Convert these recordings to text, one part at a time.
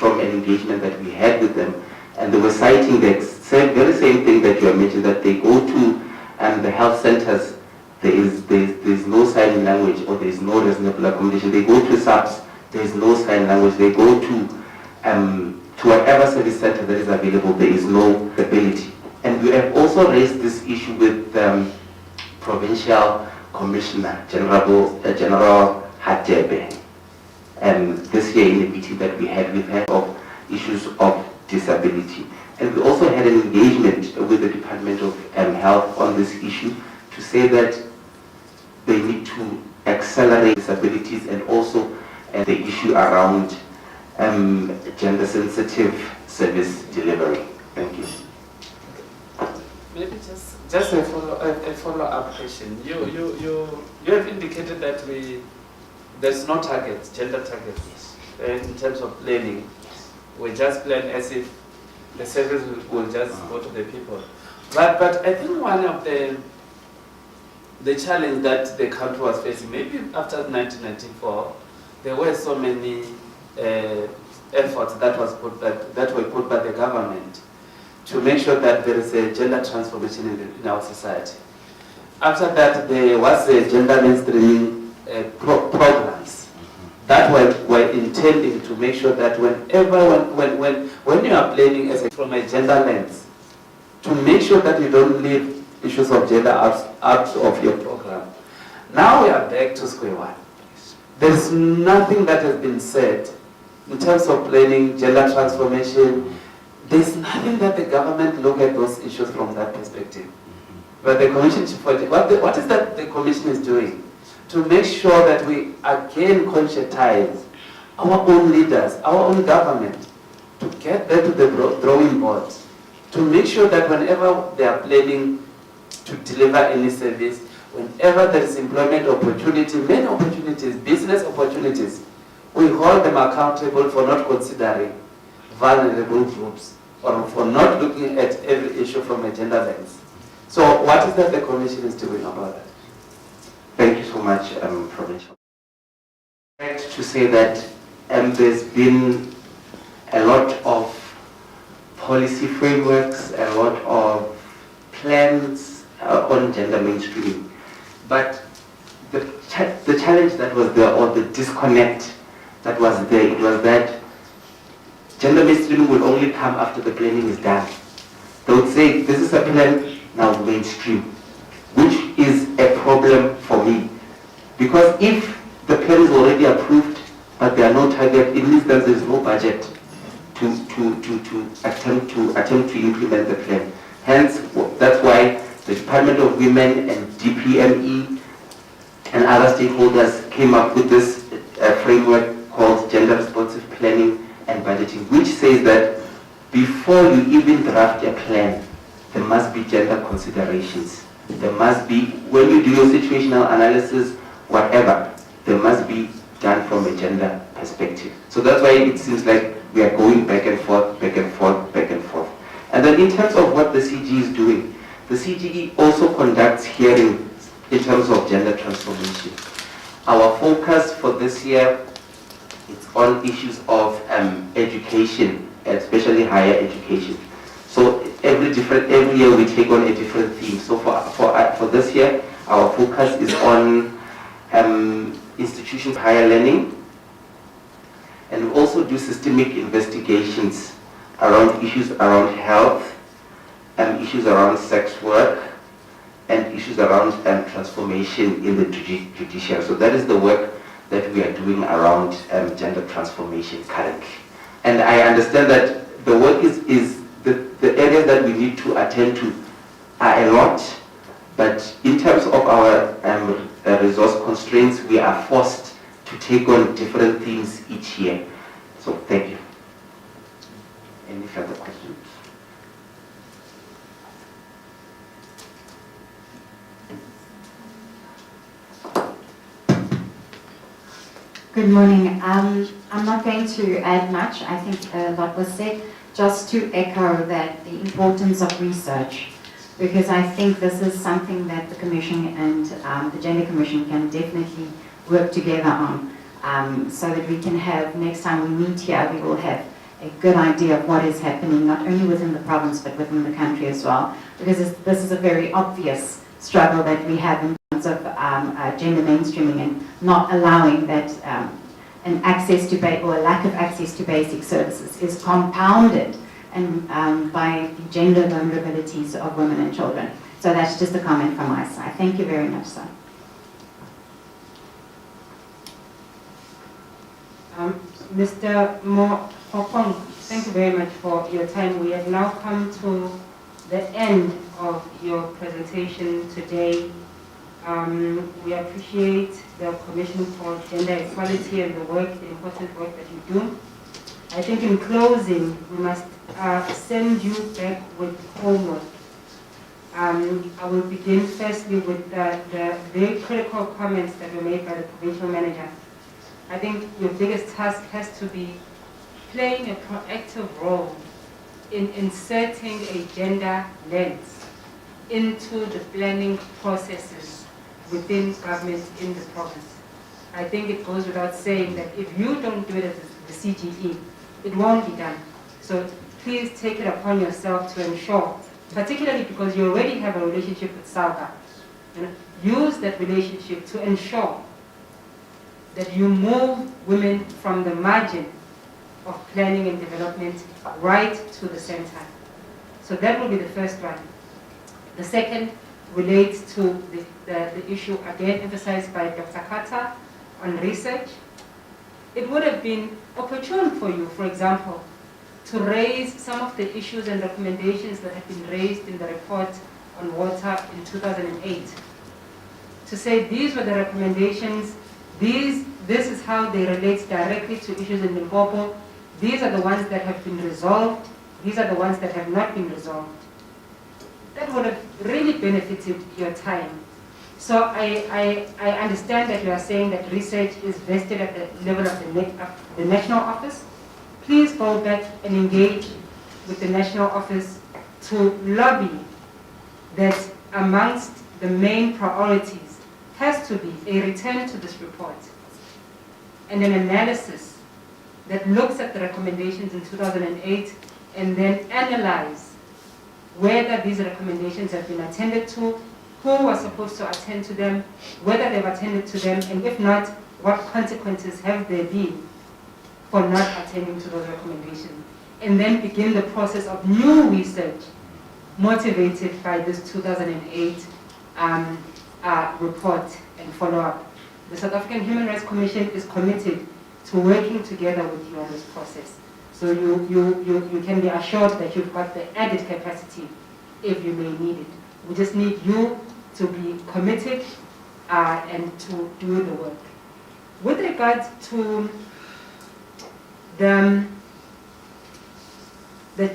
from an engagement that we had with them, and they were citing the very same thing that you have mentioned, that they go to the health centers, there's no sign language, or there is no reasonable accommodation. They go to SAHRC, there is no sign language. They go to whatever service center that is available, there is no ability. And we have also raised this issue with Provincial Commissioner General Hadjebe, this year in the meeting that we had with her of issues of disability. And we also had an engagement with the Department of Health on this issue to say that they need to accelerate disabilities, and also the issue around gender-sensitive service delivery. Thank you. Maybe just a follow-up question. You have indicated that there's no target, gender targets, in terms of planning. We just plan as if the service will just go to the people. But I think one of the challenge that the country was facing, maybe after 1994, there were so many efforts that were put by the government to make sure that there is a gender transformation in our society. After that, there was a gender mainstreaming programs that were intending to make sure that when you are planning from a gender lens, to make sure that you don't leave issues of gender out of your program. Now we are back to square one. There is nothing that has been said in terms of planning, gender transformation. There is nothing that the government look at those issues from that perspective. But the Commission, what is that the Commission is doing? To make sure that we again conscientize our own leaders, our own government, to get back to the drawing board, to make sure that whenever they are planning to deliver any service, whenever there is employment opportunity, many opportunities, business opportunities, we hold them accountable for not considering vulnerable groups or for not looking at every issue from a gender lens. So what is that the Commission is doing about that? Thank you so much, Provincial. To say that there's been a lot of policy frameworks, a lot of plans on gender mainstreaming, but the challenge that was there, or the disconnect that was there, it was that gender mainstreaming will only come after the planning is done. They would say, this is a plan, now mainstream, which is a problem for me. Because if the plan is already approved, but there are no targets, it means that there is no budget to attempt to implement the plan. Hence, that's why the Department of Women and DPME and other stakeholders came up with this framework called Gender Responsive Planning and Budgeting, which says that before you even draft a plan, there must be gender considerations. There must be, when you do your situational analysis, whatever, there must be done from a gender perspective. So that's why it seems like we are going back and forth, back and forth, back and forth. And then in terms of what the CG is doing, the CGE also conducts hearings in terms of gender transformation. Our focus for this year is on issues of education, especially higher education. So every year we take on a different theme. So for this year, our focus is on institutions of higher learning, and we also do systemic investigations around issues around health, issues around sex work, and issues around transformation in the judiciary. So that is the work that we are doing around gender transformation currently. And I understand that the work is the areas that we need to attend to are a lot, but in terms of our resource constraints, we are forced to take on different themes each year. So thank you. Any further questions? Good morning. I'm not going to add much. I think a lot was said. Just to echo that the importance of research, because I think this is something that the Commission and the Gender Commission can definitely work together on, so that we can have, next time we meet here, we will have a good idea of what is happening, not only within the province, but within the country as well. Because this is a very obvious struggle that we have in terms of gender mainstreaming and not allowing that an access to or a lack of access to basic services is compounded and by the gender vulnerabilities of women and children. So that's just a comment from my side. Thank you very much, sir. Mr. Mohopong, thank you very much for your time. We have now come to the end of your presentation today. We appreciate the Commission for Gender Equality and the important work that you do. I think in closing, we must send you back with homework. I will begin firstly with the very critical comments that were made by the provincial manager. I think your biggest task has to be playing a proactive role in inserting a gender lens into the planning processes within government in the province. I think it goes without saying that if you don't do it as the CGE, it won't be done. So please take it upon yourself to ensure, particularly because you already have a relationship with SAHRC, use that relationship to ensure that you move women from the margin of planning and development right to the center. So that will be the first one. The second relates to the issue again emphasized by Dr. Carter on research. It would have been opportune for you, for example, to raise some of the issues and recommendations that have been raised in the report on water in 2008. To say these were the recommendations, this is how they relate directly to issues in Limpopo. These are the ones that have been resolved. These are the ones that have not been resolved. That would have really benefited your time. So I understand that you are saying that research is vested at the level of the national office. Please go back and engage with the national office to lobby that amongst the main priorities has to be a return to this report and an analysis that looks at the recommendations in 2008 and then analyze whether these recommendations have been attended to, who was supposed to attend to them, whether they've attended to them, and if not, what consequences have there been for not attending to those recommendations. And then begin the process of new research motivated by this 2008 report and follow-up. The South African Human Rights Commission is committed to working together with you on this process. So you can be assured that you've got the added capacity if you may need it. We just need you to be committed and to do the work. With regard to the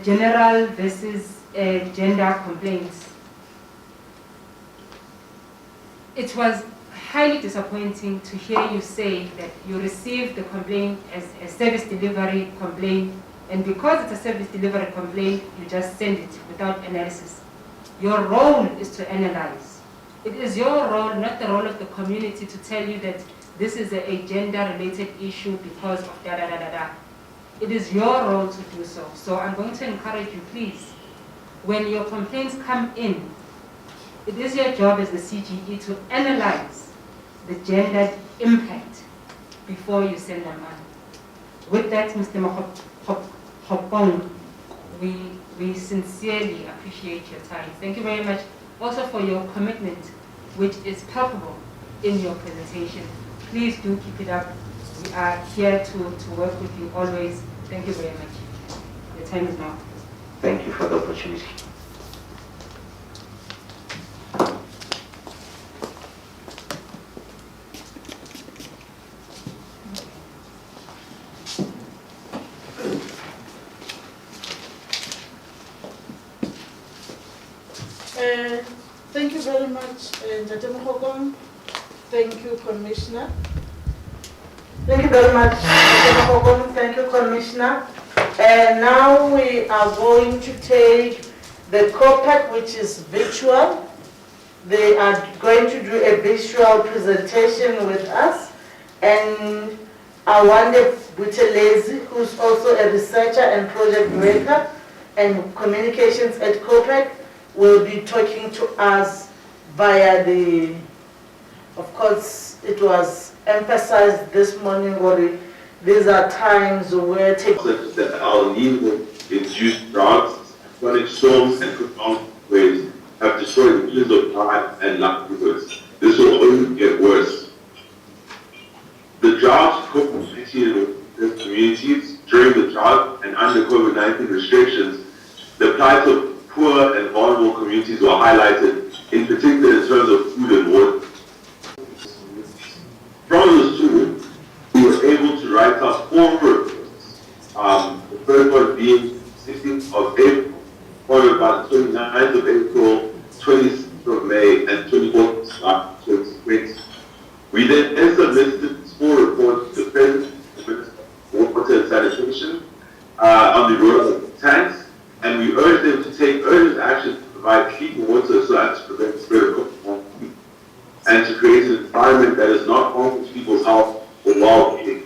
general versus gender complaints, it was highly disappointing to hear you say that you received the complaint as a service delivery complaint, and because it's a service delivery complaint, you just send it without analysis. Your role is to analyze. It is your role, not the role of the community, to tell you that this is a gender-related issue because of da-da-da-da-da. It is your role to do so. So I'm going to encourage you, please, when your complaints come in, it is your job as the CGE to analyze the gendered impact before you send them on. With that, Mr. Mohopong, we sincerely appreciate your time. Thank you very much also for your commitment, which is palpable in your presentation. Please do keep it up. We are here to work with you always. Thank you very much. Your time is now. Thank you for the opportunity. Thank you very much, Dr. Mohopong. Thank you, Commissioner. Thank you very much, Dr. Mohopong. Thank you, Commissioner. And now we are going to take the COPAC, which is virtual. They are going to do a visual presentation with us. And Awande Buthelezi, who's also a researcher and project director and communications at COPEC, will be talking to us via the, of course, it was emphasized this morning, Ori, these are times where that our induced droughts, chronic storms, and profound waves have destroyed millions of lives and livelihoods. This will only get worse. The drought COVID-19 in communities during the drought and under COVID-19 restrictions, the plight of poor and vulnerable communities were highlighted, in particular in terms of food and water. From this tool, we were able to write up 4 reports. The first one being 16th of April, followed by the 29th of April, 26th of May, and 24th of 2020. We then submitted 4 reports to the President of Water and Sanitation on the rollout of tanks, and we urged them to take urgent action to provide clean water so as to prevent the spread of COVID-19 and to create an environment that is not harmful to people's health or well-being.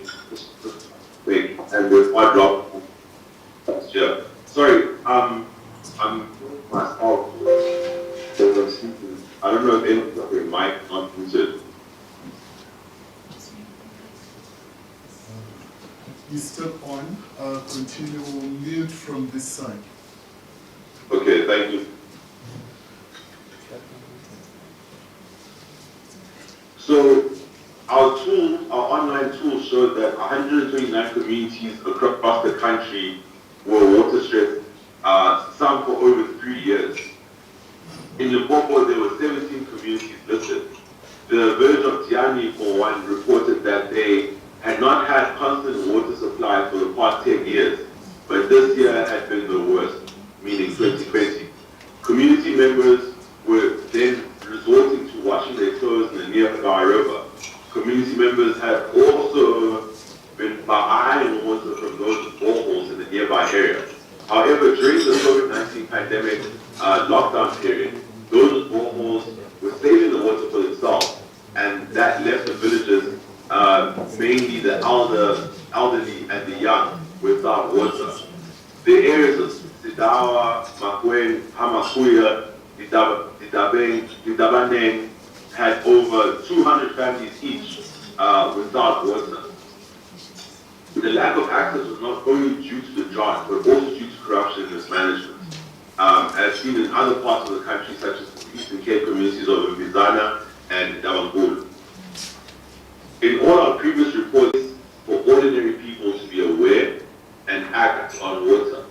And with one drop last year. Sorry, I'm myself. I don't know if anyone's got their mic not muted. He's still on. Continue. We'll mute from this side. Okay, thank you. So our online tool showed that 129 communities across the country were water stressed, some for over 3 years. In Limpopo, there were 17 communities listed. The village of Tiani, for one, reported that they had not had constant water supply for the past 10 years, but this year had been the worst, meaning 2020. Community members were then resorting to washing their clothes in the nearby river. Community members have also been buying water from those boreholes in the nearby area. However, during the COVID-19 pandemic lockdown period, those boreholes were saving the water for themselves, and that left the villagers, mainly the elderly and the young, without water. The areas of Sidawa, Makwen, Hamakuya, Didabaneng had over 200 families each without water. The lack of access was not only due to the drought, but also due to corruption and mismanagement, as seen in other parts of the country, such as the Eastern Cape communities of Mbizana and Davangulu. In all our previous reports, for ordinary people to be aware and act on water.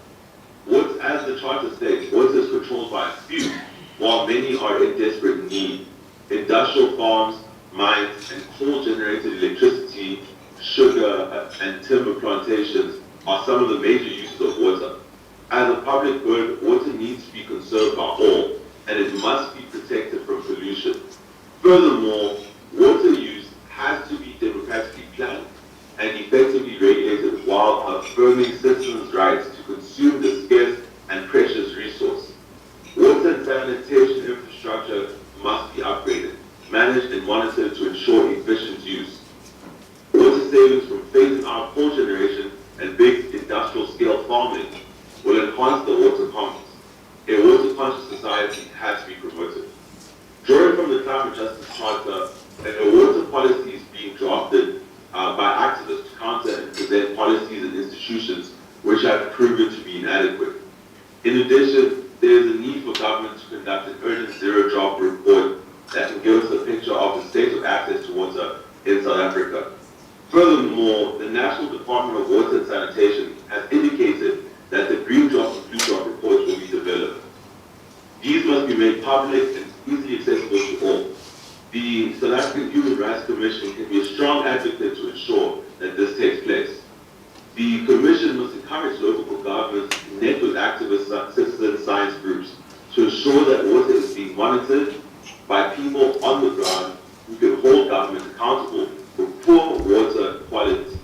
As the charter states, water is controlled by a few, while many are in desperate need. Industrial farms, mines, and coal-generated electricity, sugar, and timber plantations are some of the major uses of water. As a public good, water needs to be conserved by all, and it must be protected from pollution. Furthermore, water use has to be democratically planned and effectively regulated while affirming citizens' rights to consume the scarce and precious resource. Water and sanitation infrastructure must be upgraded, managed and monitored to ensure efficient use. Water savings from phasing out coal generation and big industrial scale farming will enhance the water commons. A water-conscious society has to be promoted. Drawing from the Climate Justice Charter, a water policy is being drafted by activists to counter and present policies and institutions which have proven to be inadequate. In addition, there is a need for government to conduct an urgent zero-drop report that can give us a picture of the state of access to water in South Africa. Furthermore, the National Department of Water and Sanitation has indicated that the green drop and blue drop reports will be developed. These must be made public and easily accessible to all. The South African Human Rights Commission can be a strong advocate to ensure that this takes place. The Commission must encourage local governments to connect with activist citizen science groups to ensure that water is being monitored by people on the ground who can hold government accountable for poor water quality.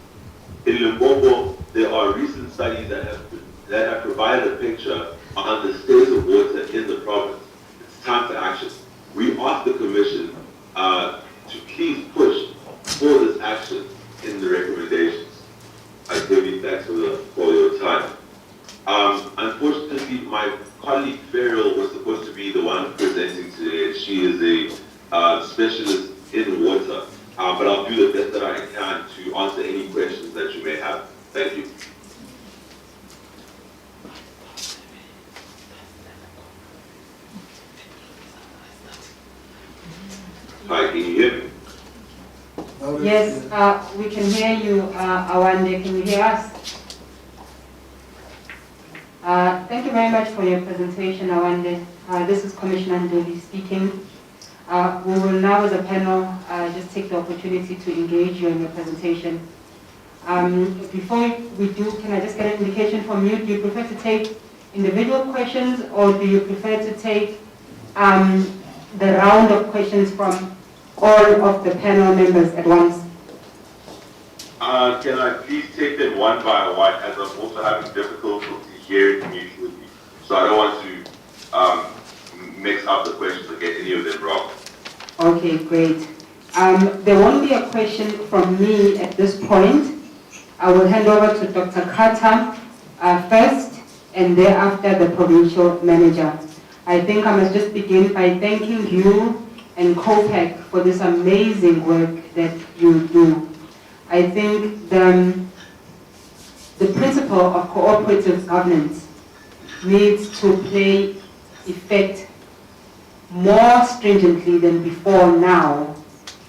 In Limpopo, there are recent studies that have provided a picture on the state of water in the province. It's time for action. We ask the Commission to please push for this action in the recommendation. Thanks for your time. Unfortunately, my colleague Farrell was supposed to be the one presenting today. She is a specialist in water, but I'll do the best that I can to answer any questions that you may have. Thank you. Hi, can you hear me? Yes, we can hear you, Awande. Can you hear us? Thank you very much for your presentation, Awande. This is Commissioner Nduli speaking. We will now, as a panel, just take the opportunity to engage you in your presentation. Before we do, can I just get an indication from you? Do you prefer to take individual questions, or do you prefer to take the round of questions from all of the panel members at once? Can I please take them one by one, as I'm also having difficulty hearing mutually. So I don't want to mix up the questions or get any of them wrong. Okay, great. There won't be a question from me at this point. I will hand over to Dr. Carter first, and thereafter the provincial manager. I think I must just begin by thanking you and COPEC for this amazing work that you do. I think the principle of cooperative governance needs to play effect more stringently than before now.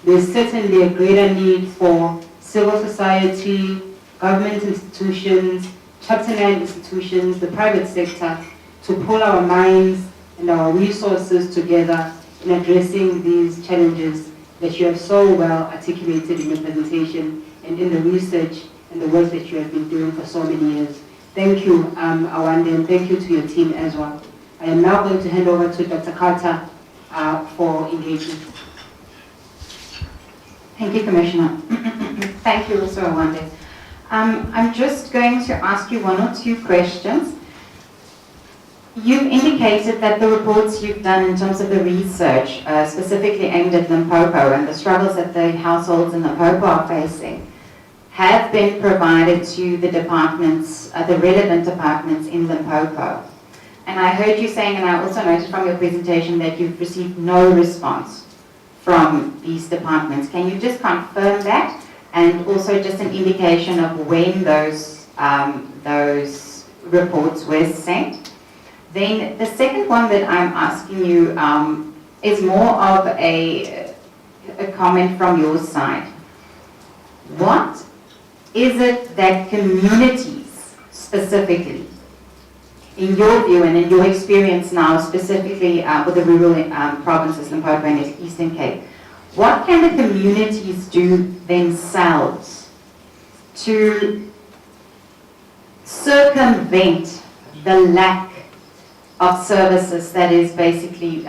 There's certainly a greater need for civil society, government institutions, Chapter 9 institutions, the private sector, to pull our minds and our resources together in addressing these challenges that you have so well articulated in your presentation and in the research and the work that you have been doing for so many years. Thank you, Awande, and thank you to your team as well. I am now going to hand over to Dr. Carter for engagement. Thank you, Commissioner. Thank you also, Awande. I'm just going to ask you one or two questions. You've indicated that the reports you've done in terms of the research, specifically aimed at Limpopo and the struggles that the households in Limpopo are facing, have been provided to the departments, the relevant departments in Limpopo. And I heard you saying, and I also noticed from your presentation, that you've received no response from these departments. Can you just confirm that? And also just an indication of when those reports were sent. Then the second one that I'm asking you is more of a comment from your side. What is it that communities specifically, in your view and in your experience now, specifically with the rural provinces, Limpopo and Eastern Cape, what can the communities do themselves to circumvent the lack of services that is basically,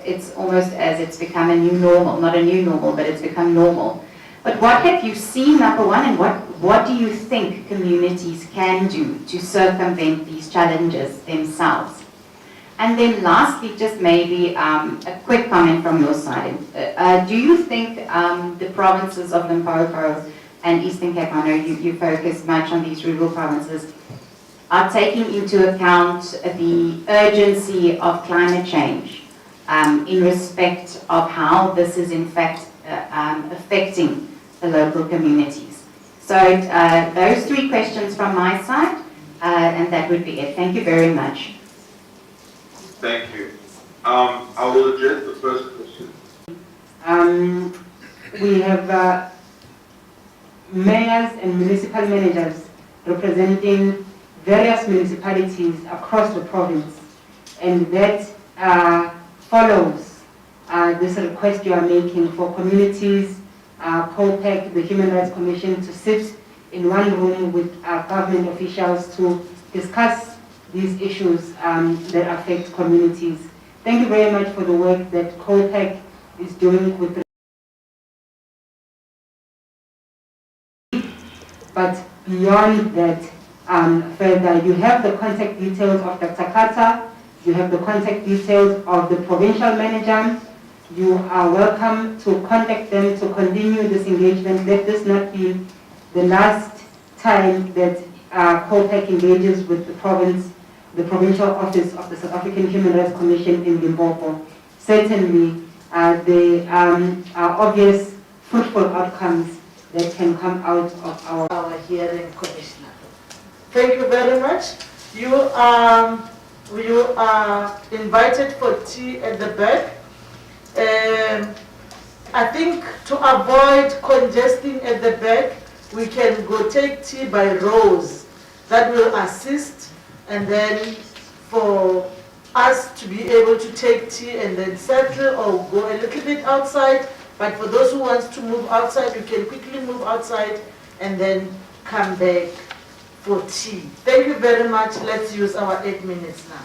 it's almost as it's become a new normal, not a new normal, but it's become normal. But what have you seen, number one, and what do you think communities can do to circumvent these challenges themselves? And then lastly, just maybe a quick comment from your side. Do you think the provinces of Limpopo and Eastern Cape, I know you focus much on these rural provinces, are taking into account the urgency of climate change in respect of how this is in fact affecting the local communities? So those three questions from my side, and that would be it. Thank you very much. Thank you. I will address the first question. We have mayors and municipal managers representing various municipalities across the province, and that follows this request you are making for communities, COPEC, the Human Rights Commission, to sit in one room with government officials to discuss these issues that affect communities. Thank you very much for the work that COPEC is doing with the but beyond that, further, you have the contact details of Dr. Carter, you have the contact details of the provincial manager. You are welcome to contact them to continue this engagement. Let this not be the last time that COPAC engages with the provincial office of the South African Human Rights Commission in Limpopo. Certainly, there are obvious fruitful outcomes that can come out of our hearing, Commissioner. Thank you very much. You are invited for tea at the back. I think to avoid congesting at the back, we can go take tea by rows. That will assist, and then for us to be able to take tea and then settle or go a little bit outside. But for those who want to move outside, you can quickly move outside and then come back for tea. Thank you very much. Let's use our 8 minutes now.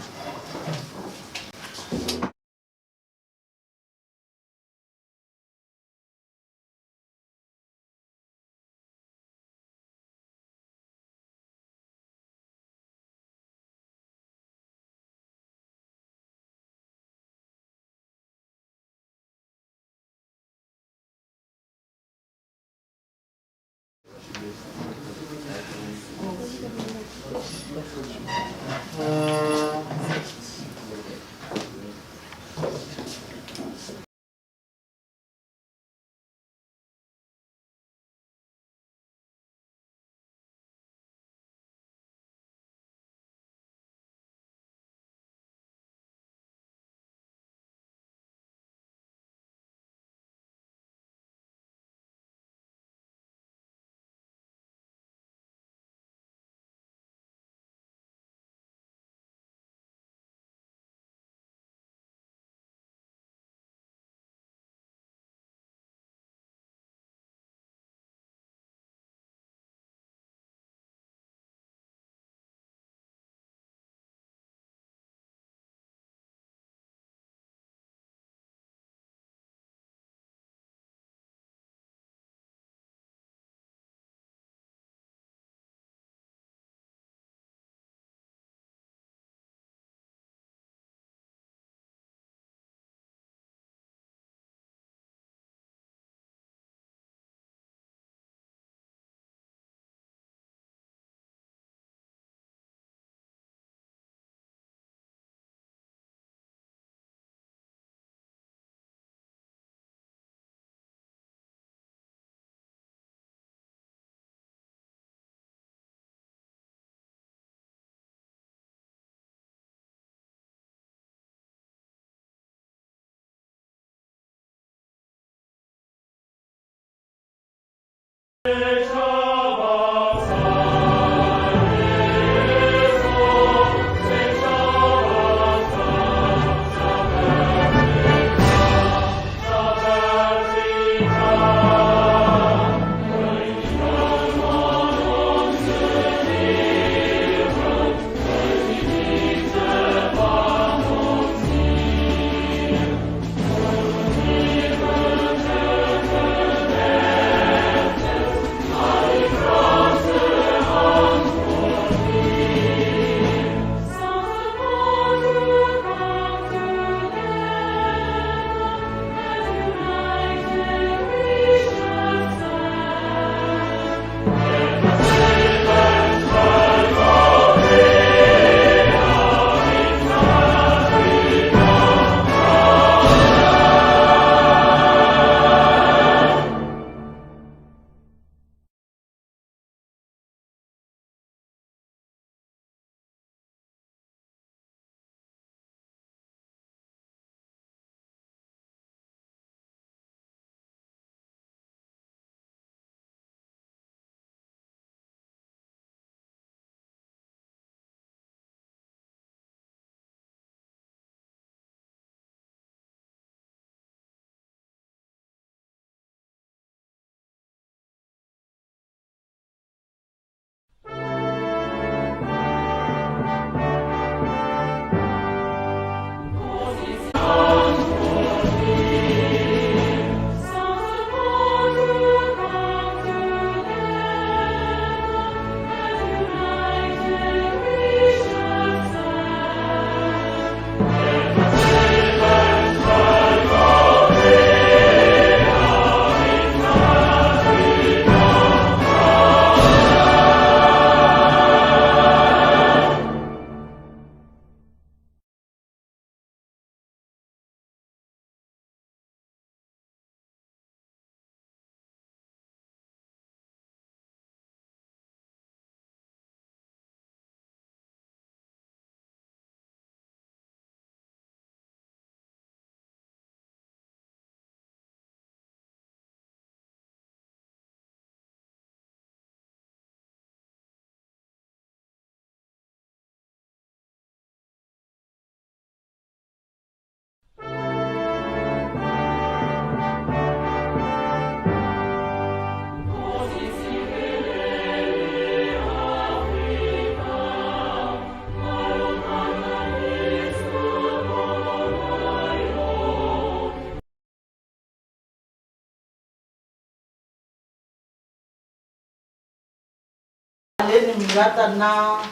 Haleni mirata na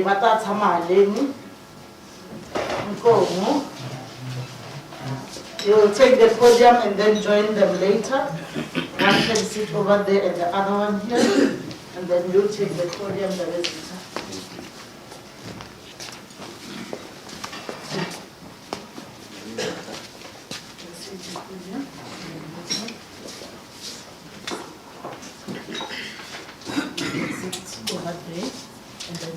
bata tshama haleni. Nkomo. You'll take the podium and then join them later. One can sit over there and the other one here. And then you take the podium the rest of the time. Over there and then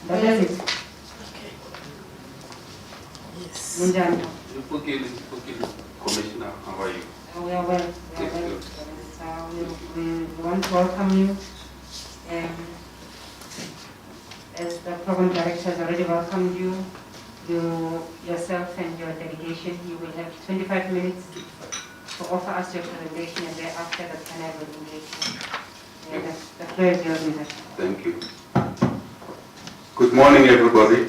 That is it. okay. Yes. Munjani. Commissioner, how are you? We are well. We are Yes, well. good. So we want to welcome you. As the program director has already welcomed you, yourself and your delegation, you will have 25 minutes to offer us your presentation, and thereafter the panel will engage. The floor is yours, Minister. Thank you. Good morning, everybody.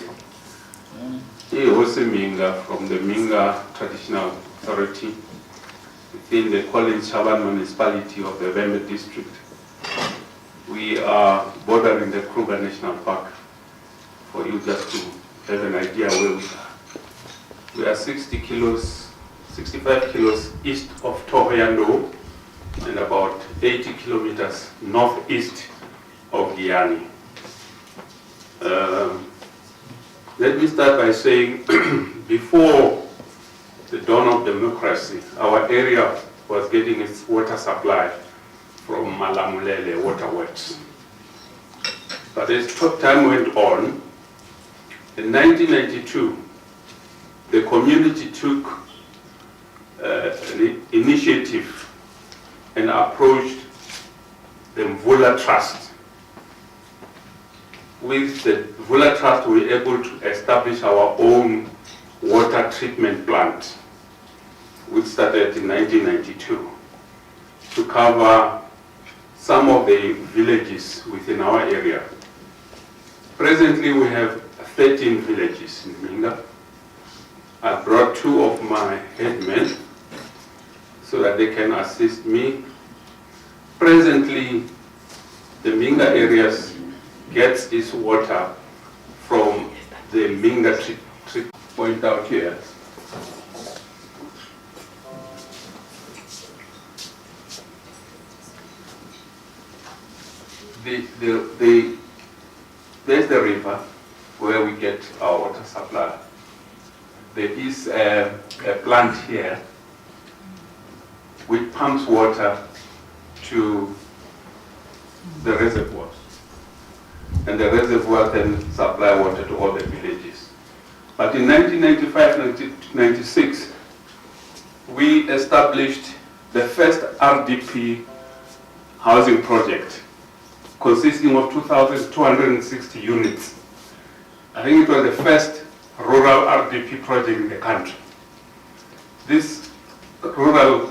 Here also Minga from the Minga Traditional Authority within the Collins Shaban municipality of the Vembe district. We are bordering the Kruger National Park, for you just to have an idea where we are. We are 65 kilos east of Tohoyando and about 80 kilometers northeast of Giani. Let me start by saying, before the dawn of democracy, our area was getting its water supply from Malamulele waterworks. But as time went on, in 1992, the community took an initiative and approached the Mvula Trust. With the Mvula Trust, we were able to establish our own water treatment plant, which started in 1992, to cover some of the villages within our area. Presently, we have 13 villages in Minga. I brought 2 of my headmen so that they can assist me. Presently, the Minga areas gets its water from the Minga treatment point out here. There's the river where we get our water supply. There is a plant here which pumps water to the reservoirs. And the reservoir then supply water to all the villages. But in 1995-96, we established the first RDP housing project consisting of 2,260 units. I think it was the first rural RDP project in the country. This rural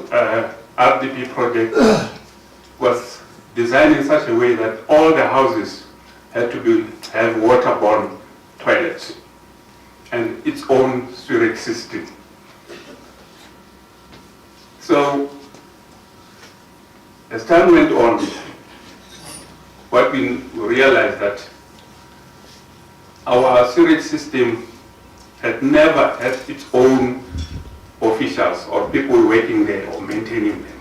RDP project was designed in such a way that all the houses had to have waterborne toilets and its own sewage system. So, as time went on, what we realized that our sewage system had never had its own officials or people working there or maintaining them.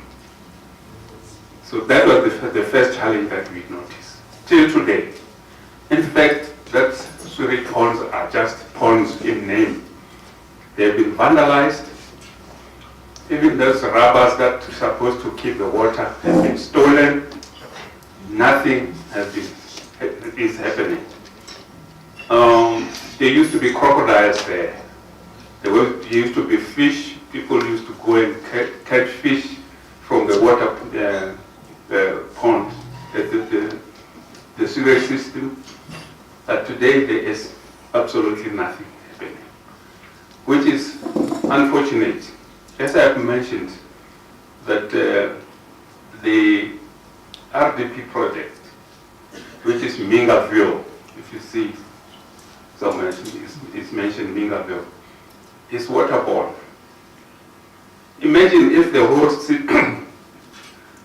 So that was the first challenge that we noticed, till today. In fact, that sewage ponds are just ponds in name. They've been vandalized. Even those rubbers that are supposed to keep the water have been stolen. Nothing is happening. There used to be crocodiles there. There used to be fish. People used to go and catch fish from the water pond, the sewage system. But today there is absolutely nothing happening, which is unfortunate. As I have mentioned, that the RDP project which is Mingaville. If you see somewhere it's mentioned Mingaville, is waterborne. Imagine if the whole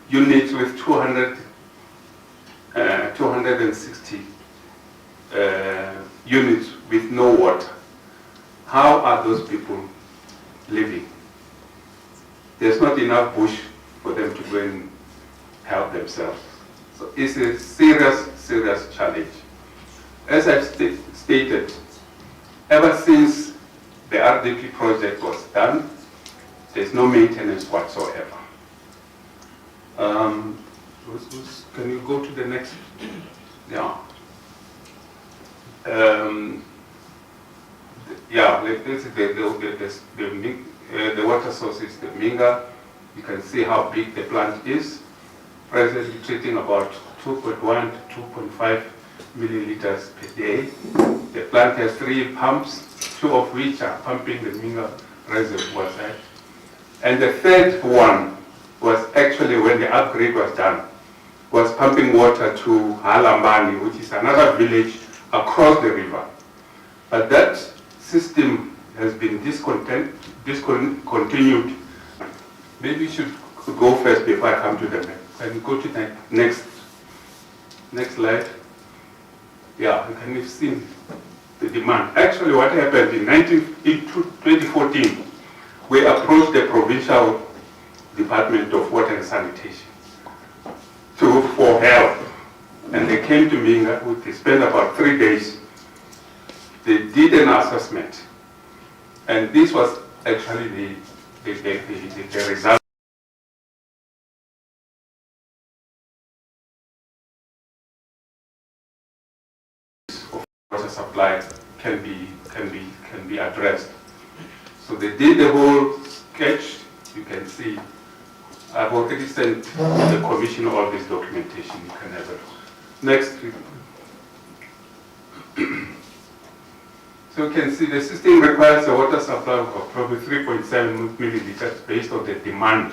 unit with 260 units with no water. How are those people living? There's not enough bush for them to go and help themselves. So it's a serious, serious challenge. As I've stated, ever since the RDP project was done, there's no maintenance whatsoever. Can you go to the next? Yeah. The water source is the Minga. You can see how big the plant is. Presently treating about 2.1 to 2.5 milliliters per day. The plant has 3 pumps, 2 of which are pumping the Minga reservoir side. And the third one was actually, when the upgrade was done, was pumping water to Halambani, which is another village across the river. But that system has been discontinued. Maybe you should go first before I come to the next. Can you go to the next slide? Yeah, you can see the demand. Actually, what happened in 2014, we approached the Provincial Department of Water and Sanitation for help. And they came to me, they spent about 3 days. They did an assessment. And this was actually the result. Of water supply can be addressed. So they did the whole sketch. You can see I've already sent the commission all this documentation. You can have it. Next. So you can see the system requires a water supply of probably 3.7 milliliters based on the demand.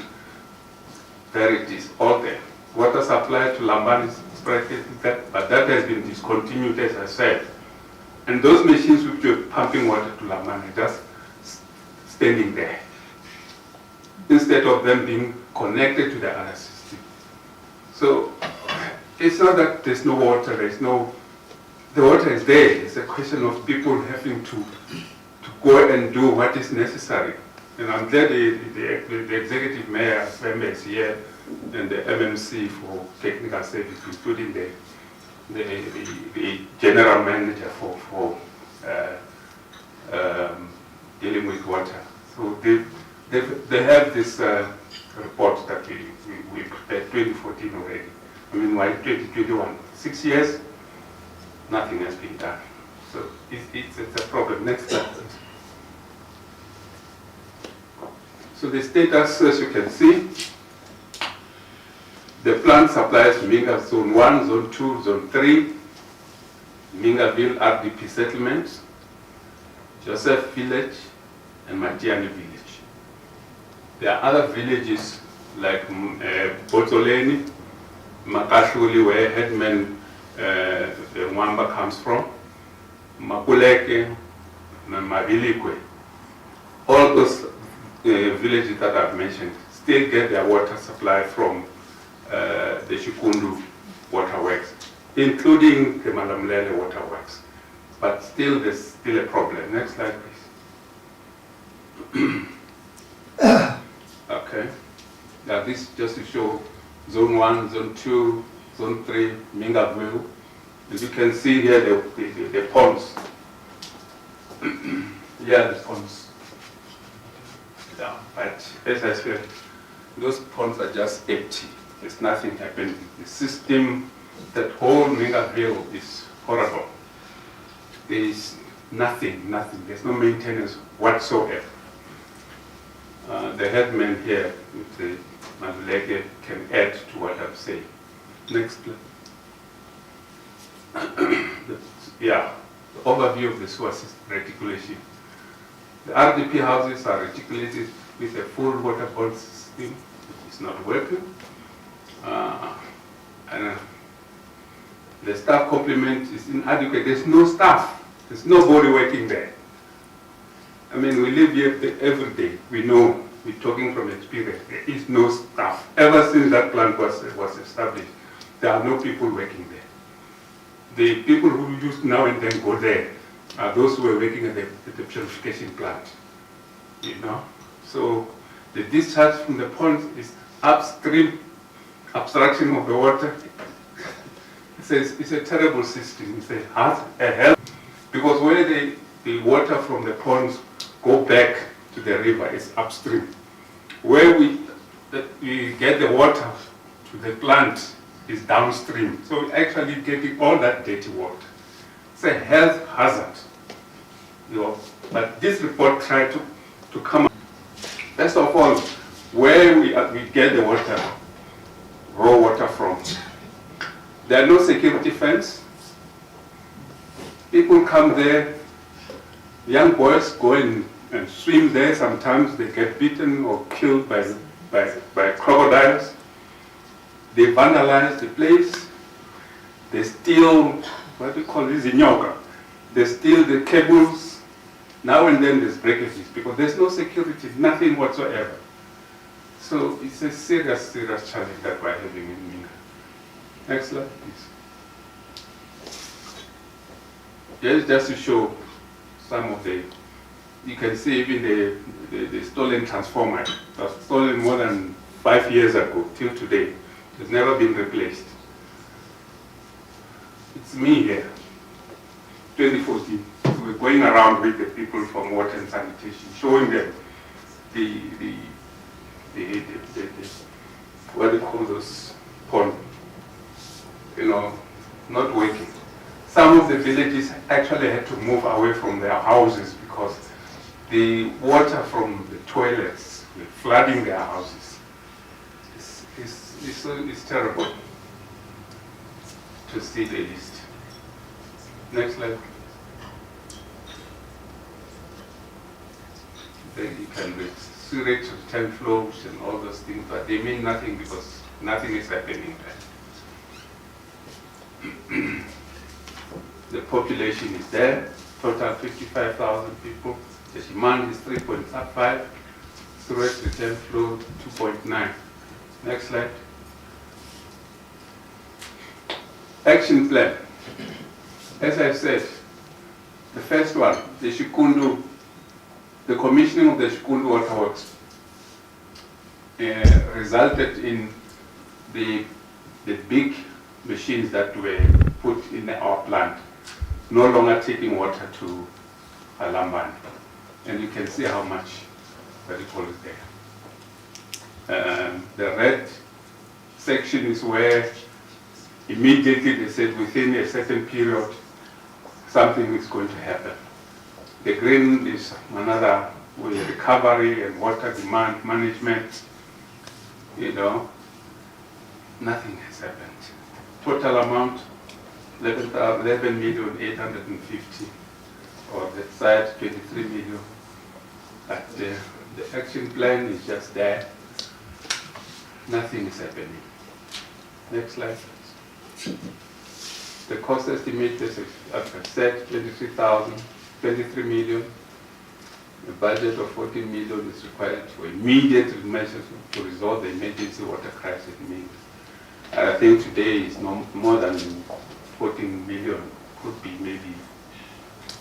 There it is, all there. Water supply to Lambani is practically that, but that has been discontinued, as I said. And those machines which were pumping water to Lambani are just standing there, instead of them being connected to the other system. So it's not that there's no water, the water is there. It's a question of people having to go and do what is necessary. And I'm glad the executive mayor is here and the MMC for technical service, including the general manager for dealing with water. So they have this report that we prepared 2014 already. I mean, why 2021? 6 years, nothing has been done. So it's a problem. Next slide, please. So the status, as you can see, the plant supplies Minga Zone 1, Zone 2, Zone 3, Mingaville RDP settlements, Joseph Village, and Matiani Village. There are other villages like Botoleni, Makashuli, where headman Mwamba comes from, Mapuleke, and Mavilikwe. All those villages that I've mentioned still get their water supply from the Shikundu waterworks, including the Malamulele waterworks. But still, there's still a problem. Next slide, please. Okay. Now this just to show Zone 1, Zone 2, Zone 3, Mingaville. As you can see here, the ponds. Yeah, the ponds. Yeah, but as I said, those ponds are just empty. There's nothing happening. The system, that whole Mingaville is horrible. There is nothing. There's no maintenance whatsoever. The headman here with the Maluleke can add to what I'm saying. Next, please. Yeah, the overview of the sewer system reticulation. The RDP houses are reticulated with a full waterborne system, which is not working. And The staff complement is inadequate. There's no staff. There's nobody working there. I mean, we live here every day. We know, we're talking from experience. There is no staff. Ever since that plant was established, there are no people working there. The people who used now and then go there are those who are working at the purification plant. You know? So the discharge from the ponds is upstream abstraction of the water. It's a terrible system. It's a hell. Because where the water from the ponds go back to the river is upstream. Where we get the water to the plant is downstream. So we're actually getting all that dirty water. It's a health hazard. You know, but this report tried to come up. First of all, where we get the water, raw water from, there are no security fence. People come there, young boys go and swim there. Sometimes they get beaten or killed by crocodiles. They vandalize the place. They steal, what do you call this, inyoka. They steal the cables. Now and then there's breakages because there's no security, nothing whatsoever. So it's a serious challenge that we're having in Minga. Next slide, please. Just to show some of the, you can see even the stolen transformer. It was stolen more than 5 years ago till today. It's never been replaced. It's me here, 2014. We're going around with the people from water and sanitation, showing them the what do you call those ponds, you know, not working. Some of the villages actually had to move away from their houses because the water from the toilets were flooding their houses. It's terrible to see the list. Next slide. Then you can read sewage return flows and all those things, but they mean nothing because nothing is happening there. The population is there, total 55,000 people. The demand is 3.5, sewage return flow 2.9. Next slide. Action plan. As I said, the first one, the Shikundu, the commissioning of the Shikundu Waterworks resulted in the big machines that were put in our plant no longer taking water to Alambani. And you can see how much radical is there. The red section is where immediately they said within a certain period something is going to happen. The green is another with recovery and water demand management. You know, nothing has happened. Total amount 11,850,000, or that side 23 million. But the action plan is just there. Nothing is happening. Next slide. The cost estimate is, as I said, 23 million. A budget of 14 million is required for immediate measures to resolve the emergency water crisis in Minga. I think today is no more than 14 million, could be maybe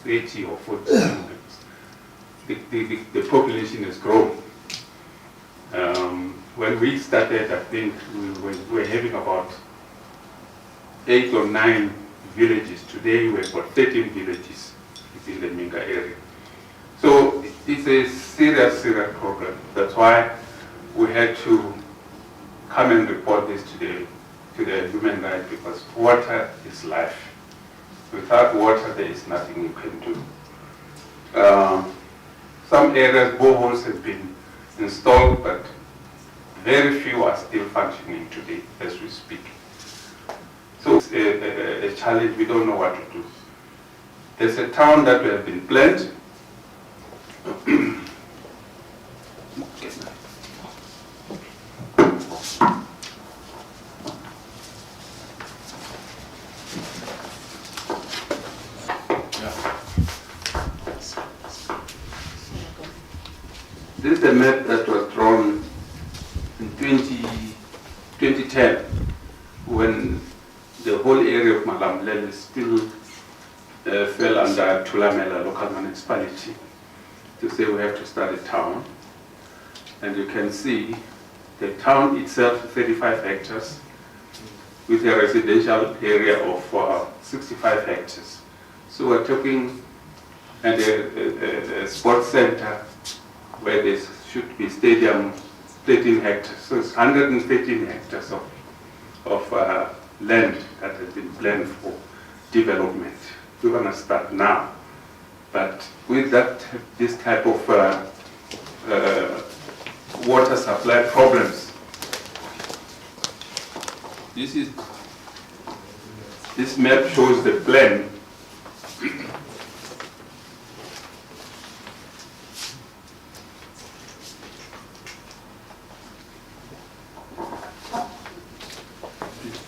30 or 40 million. The population has grown. When we started, I think we were having about 8 or 9 villages. Today we've got 13 villages within the Minga area. So it's a serious problem. That's why we had to come and report this to the human rights, because water is life. Without water, there is nothing you can do. Some areas, boreholes have been installed, but very few are still functioning today as we speak. So it's a challenge. We don't know what to do. There's a town that we have been planned. This is a map that was drawn in 2010 when the whole area of Malamulele still fell under Thulamela local municipality, to say we have to start a town. And you can see the town itself, 35 hectares, with a residential area of 65 hectares. So we're talking, and a sports center where there should be stadium, 13 hectares. So it's 113 hectares of land that has been planned for development. We're going to start now. But with that, this type of water supply problems, this map shows the plan.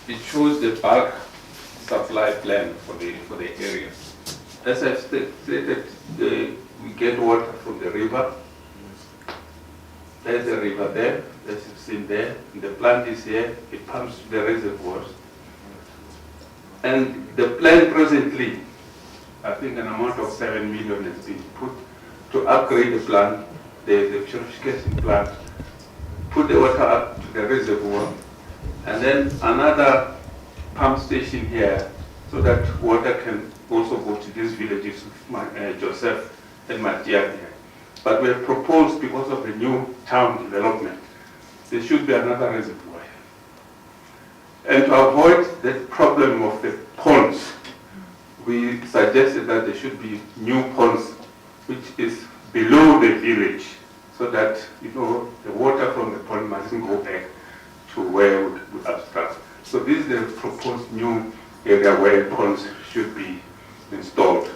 It shows the bulk supply plan for the area. As I've stated, we get water from the river. There's a river there, as you've seen there. And the plant is here, it pumps to the reservoirs. And the plan presently, I think an amount of 7 million has been put to upgrade the plant, the purification plant, put the water up to the reservoir, and then another pump station here so that water can also go to these villages, Joseph and Matia here. But we have proposed, because of the new town development, there should be another reservoir. And to avoid the problem of the ponds, we suggested that there should be new ponds which is below the village, so that the water from the pond mustn't go back to where we abstract. So this is the proposed new area where ponds should be installed.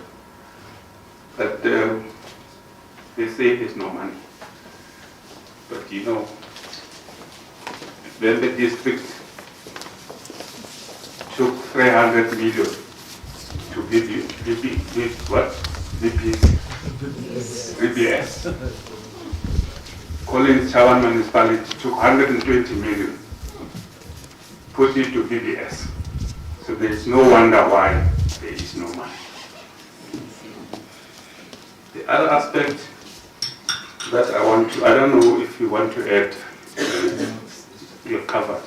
But they say there's no money. But when the district took 300 million to VBS. Collins Chawan municipality took 120 million, put it to VBS. So there is no wonder why there is no money. The other aspect that I don't know if you want to add, you're covered.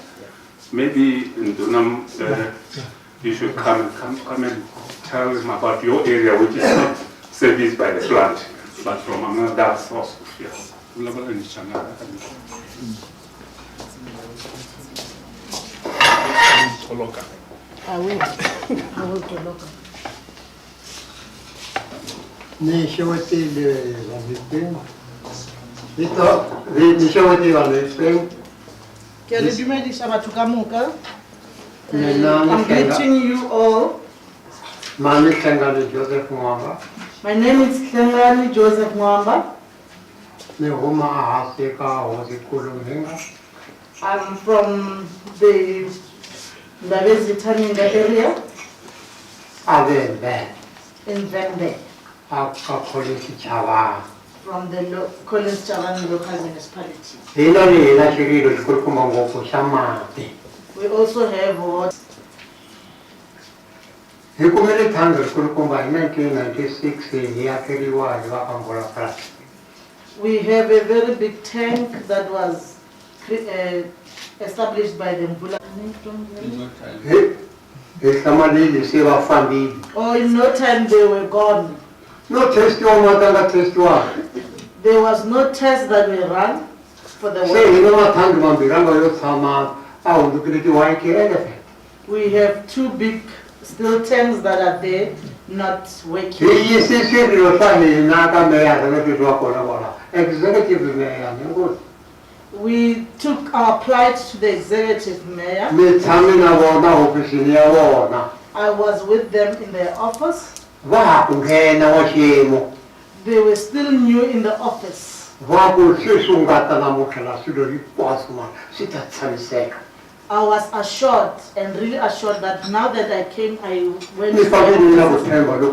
Maybe in Dunham, you should come and tell them about your area, which is not serviced by the plant, but from another source. Yes. I'm greeting you all. My name is Klengani Joseph Mwamba. I'm from the Ndabezi area in Vende. From the Collins Chavan local municipality. We also have what? We have a very big tank that was established by the Mbula. Oh, in no time they were gone. No test There was no test that we ran for the water. We have two big steel tanks that are there, not working. We took our plight to the executive mayor. I was with them in their office. They were still new in the office. I was assured and really assured that now that I came, I went to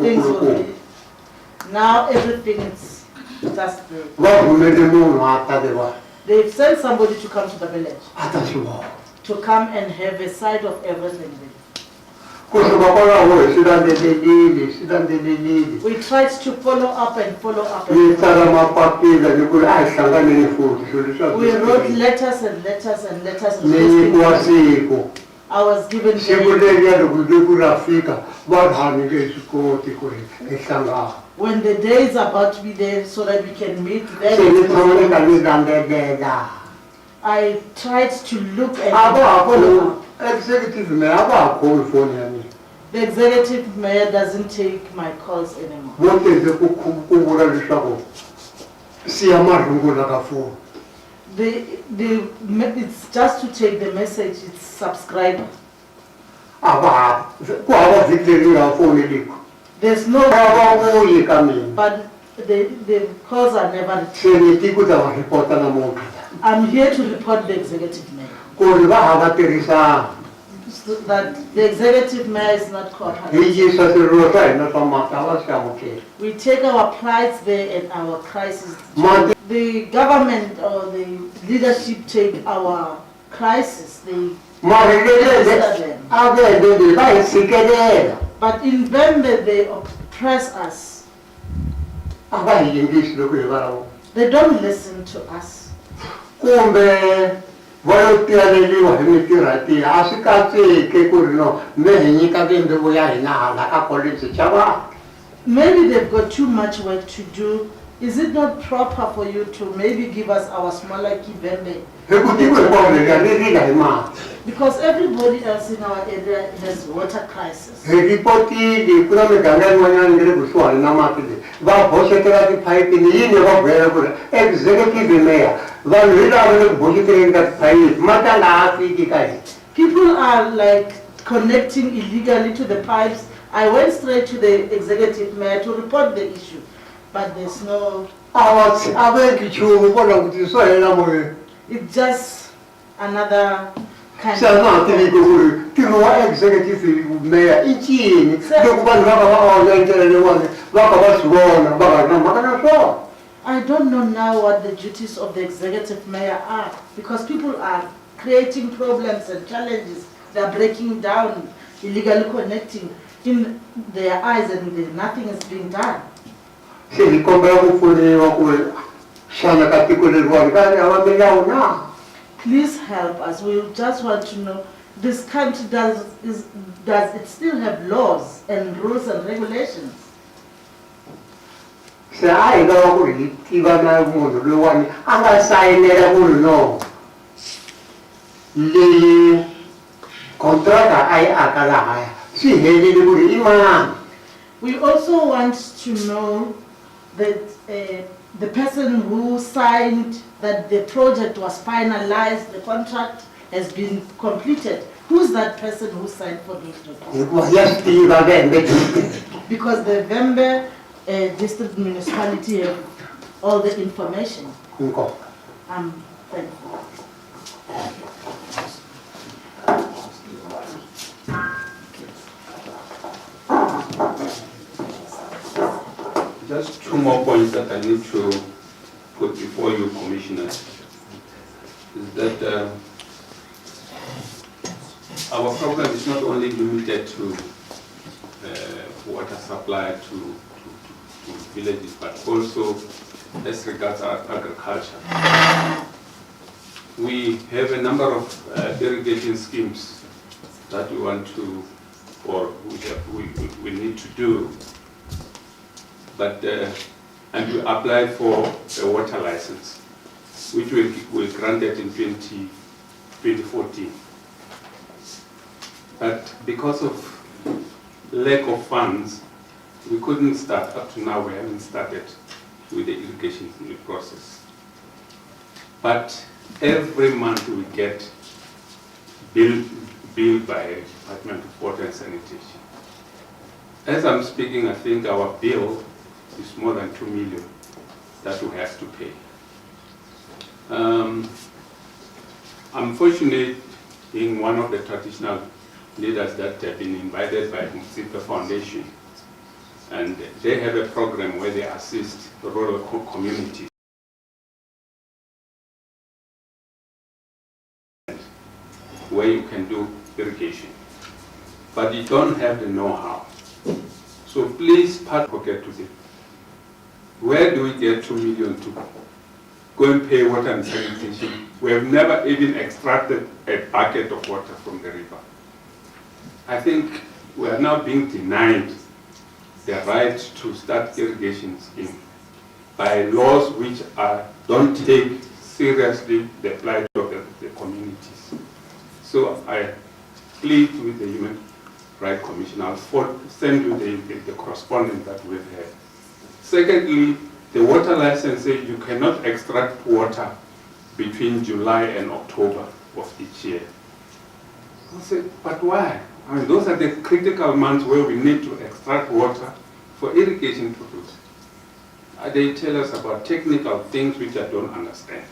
things will be, now everything is Just they've sent somebody to come to the village to come and have a sight of everything. We tried to follow up and follow up. We wrote letters and letters and letters. I was given when the day is about to be there so that we can meet them. I tried to look at the executive mayor doesn't take my calls anymore. It's just to take the message, it's subscriber. There's no but the calls are never returned. I'm here to report the executive mayor. So that the executive mayor is not cooperating. We take our plights there and our crisis. The government or the leadership take our crisis. But in Vembe they oppress us. They don't listen to us. Maybe they've got too much work to do. Is it not proper for you to maybe give us our smaller Kivembe? Because everybody else in our area has water crisis. People are like connecting illegally to the pipes. I went straight to the executive mayor to report the issue, but there's no. It's just another kind of. Executive mayor, I don't know now what the duties of the executive mayor are, because people are creating problems and challenges. They are breaking down, illegally connecting in their eyes, and nothing is being done. Please help us. We just want to know, this country does it still have laws and rules and regulations? We also want to know that the person who signed that the project was finalized, the contract has been completed. Who's that person who signed for those documents? Because the Vembe district municipality have all the information. I'm thankful. Just two more points that I need to put before you, Commissioners, is that our problem is not only limited to water supply to villages, but also as regards our agriculture. We have a number of irrigation schemes that we want to, or we need to do. But and we applied for a water license, which we granted in 2014. But because of lack of funds, we couldn't start. Up to now, we haven't started with the irrigation process. But every month we get billed by Department of Water and Sanitation. As I'm speaking, I think our bill is more than 2 million that we have to pay. I'm fortunate being one of the traditional leaders that have been invited by the Msipa Foundation And they have a program where they assist rural communities where you can do irrigation, but you don't have the know-how. So please forget to say, where do we get 2 million to go and pay water and sanitation? We have never even extracted a bucket of water from the river. I think we are now being denied the right to start irrigation scheme by laws which don't take seriously the plight of the communities. So I plead with the Human Rights Commission. I'll send you the correspondence that we've had. Secondly, the water license says you cannot extract water between July and October of each year. I said, but why? I mean, those are the critical months where we need to extract water for irrigation purposes. They tell us about technical things which I don't understand.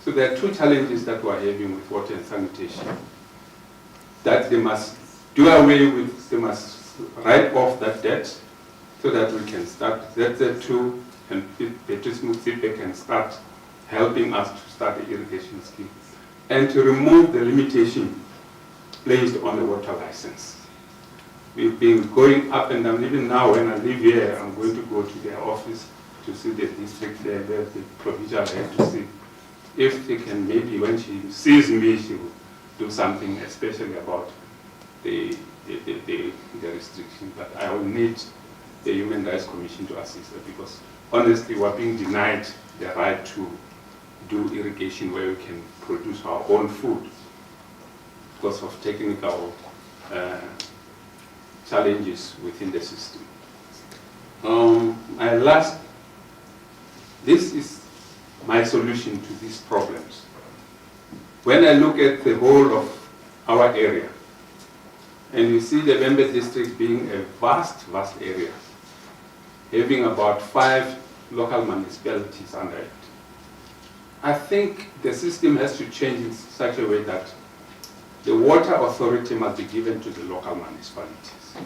So there are two challenges that we're having with water and sanitation. That they must do away with, they must write off that debt so that we can start ZZ2 and Petismusipe can start helping us to start the irrigation scheme. And to remove the limitation placed on the water license. We've been going up and down. Even now when I live here, I'm going to go to their office to see the district there, the provincial head, to see if they can, maybe when she sees me, she will do something especially about the restriction. But I will need the Human Rights Commission to assist her, because honestly we're being denied the right to do irrigation where we can produce our own food because of technical challenges within the system. This is my solution to these problems. When I look at the whole of our area, and you see the Bembe district being a vast, vast area, having about 5 local municipalities under it, I think the system has to change in such a way that the water authority must be given to the local municipalities.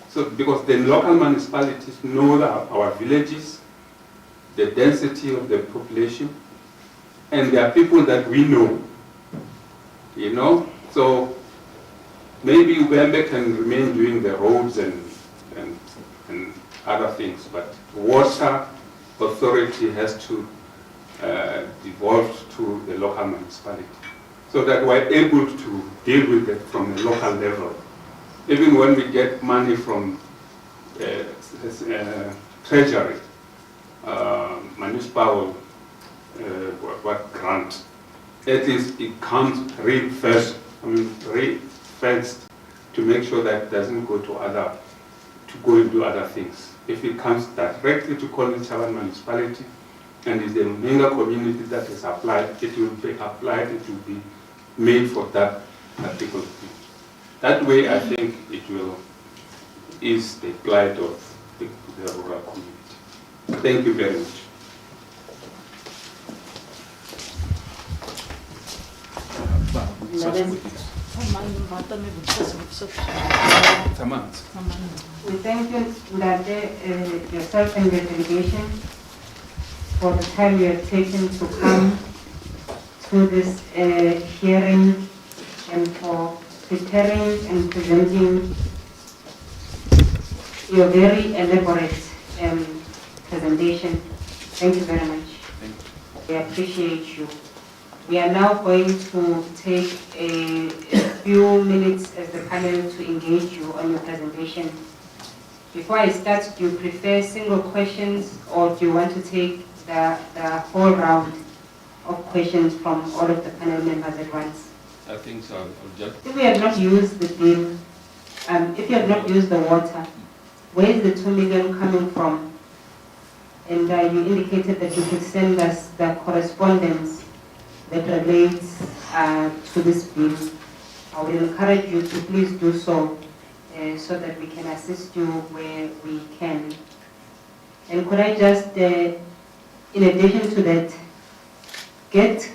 So, because the local municipalities know our villages, the density of the population, and there are people that we know, you know. So maybe Ubembe can remain doing the roads and other things, but water authority has to devolve to the local municipality, so that we're able to deal with it from the local level. Even when we get money from treasury, municipal grant, at least it comes first to make sure that it doesn't go to go and do other things. If it comes directly to Collins Chaban municipality and is the Minga community that is applied, it will be applied, it will be made for that particular thing. That way I think it will ease the plight of the rural community. Thank you very much. We thank you, Ndade, yourself and your delegation for the time you have taken to come to this hearing and for preparing and presenting your very elaborate presentation. Thank you very much. Thank you. We appreciate you. We are now going to take a few minutes as the panel to engage you on your presentation. Before I start, do you prefer single questions or do you want to take the whole round of questions from all of the panel members at once? I think so. I'll just... If we have not used the bill, if you have not used the water, where is the 2 million coming from? And you indicated that you could send us the correspondence that relates to this bill. I would encourage you to please do so, so that we can assist you where we can. And could I just, in addition to that, get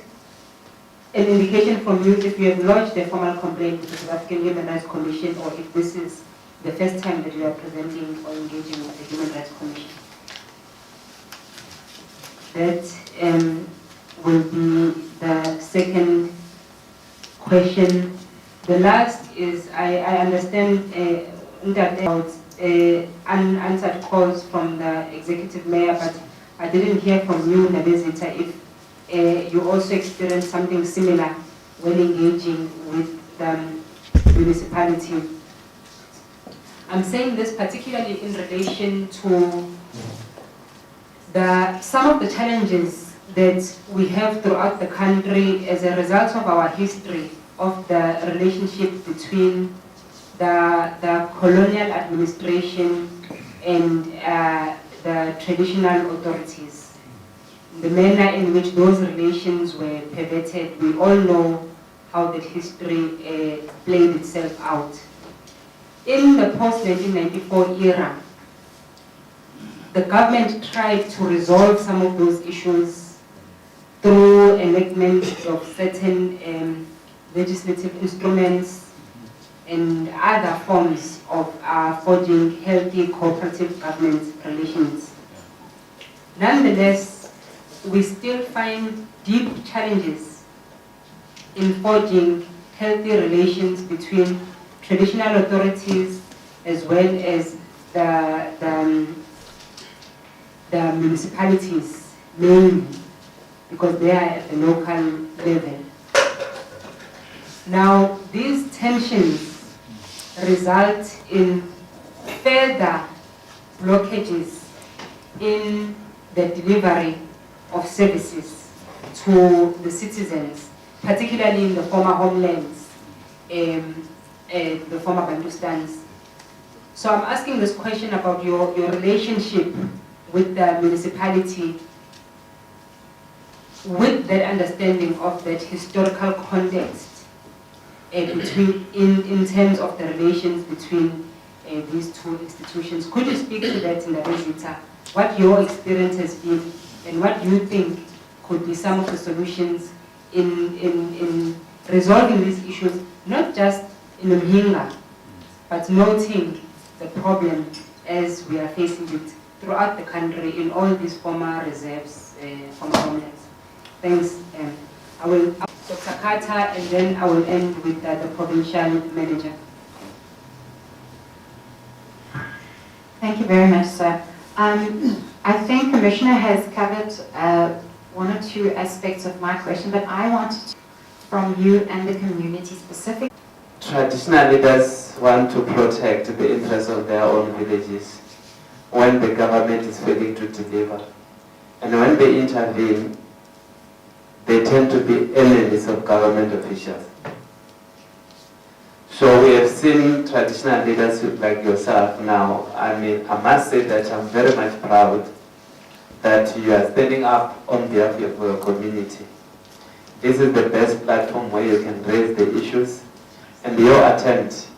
an indication from you if you have lodged a formal complaint with the South African Human Rights Commission, or if this is the first time that you are presenting or engaging with the Human Rights Commission. That will be the second question. The last is, I understand about unanswered calls from the executive mayor, but I didn't hear from you, Nabezita, if you also experienced something similar when engaging with the municipality. I'm saying this particularly in relation to some of the challenges that we have throughout the country as a result of our history of the relationship between the colonial administration and the traditional authorities. The manner in which those relations were perverted, we all know how that history played itself out. In the post-1994 era, the government tried to resolve some of those issues through enactment of certain legislative instruments and other forms of forging healthy cooperative government relations. Nonetheless, we still find deep challenges in forging healthy relations between traditional authorities as well as the municipalities, mainly because they are at the local level. Now, these tensions result in further blockages in the delivery of services to the citizens, particularly in the former homelands, the former Bantustans. So I'm asking this question about your relationship with the municipality, with that understanding of that historical context in terms of the relations between these two institutions. Could you speak to that in the Rosita? What your experience has been and what you think could be some of the solutions in resolving these issues, not just in Mhinga, but noting the problem as we are facing it throughout the country in all these former reserves, former homelands. Thanks. I will Dr. Carter, and then I will end with the provincial manager. Thank you very much, sir. I think Commissioner has covered one or two aspects of my question, but I wanted to, from you and the community specific. Traditional leaders want to protect the interests of their own villages when the government is failing to deliver. And when they intervene, they tend to be enemies of government officials. So we have seen traditional leaders like yourself now. I mean, I must say that I'm very much proud that you are standing up on behalf of your community. This is the best platform where you can raise the issues, and your attempt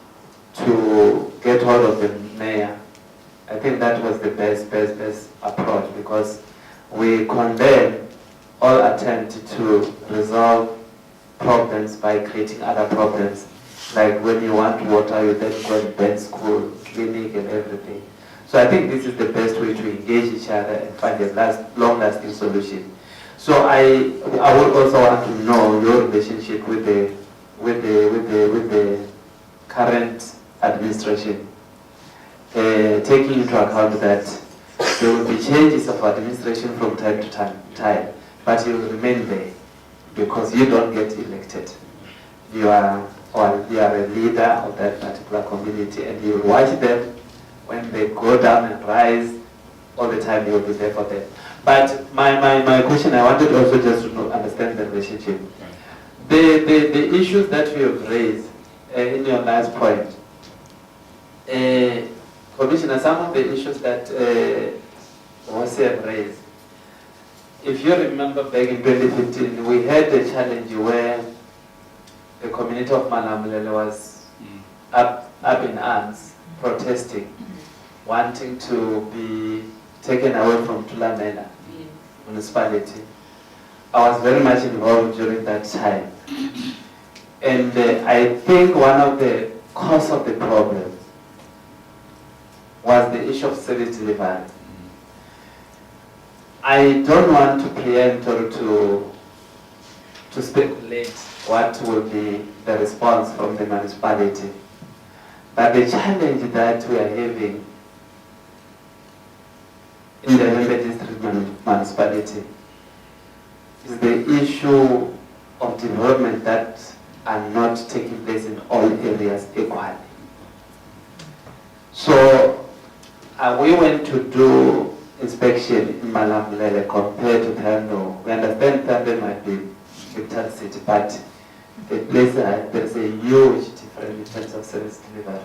to get hold of the mayor, I think that was the best approach, because we condemn all attempt to resolve problems by creating other problems. Like when you want water, you then go and ban school, clinic, and everything. So I think this is the best way to engage each other and find a long-lasting solution. So I would also want to know your relationship with the current administration, taking into account that there will be changes of administration from time to time, but you will remain there because you don't get elected. You are a leader of that particular community, and you watch them when they go down and rise. All the time you will be there for them. But my question, I wanted also just to understand the relationship. The issues that you have raised in your last point, Commissioner, some of the issues that Jose have raised, if you remember back in 2015, we had a challenge where the community of Malamulele was up in arms, protesting, wanting to be taken away from Tulamela municipality. I was very much involved during that time. And I think one of the cause of the problem was the issue of service delivery. I don't want to preempt or to speculate what will be the response from the municipality. But the challenge that we are having in the Limpopo District Municipality is the issue of development that are not taking place in all areas equally. So we went to do inspection in Malamulele compared to Thando. We understand Thando might be capital city, but the place there is a huge difference in terms of service delivery.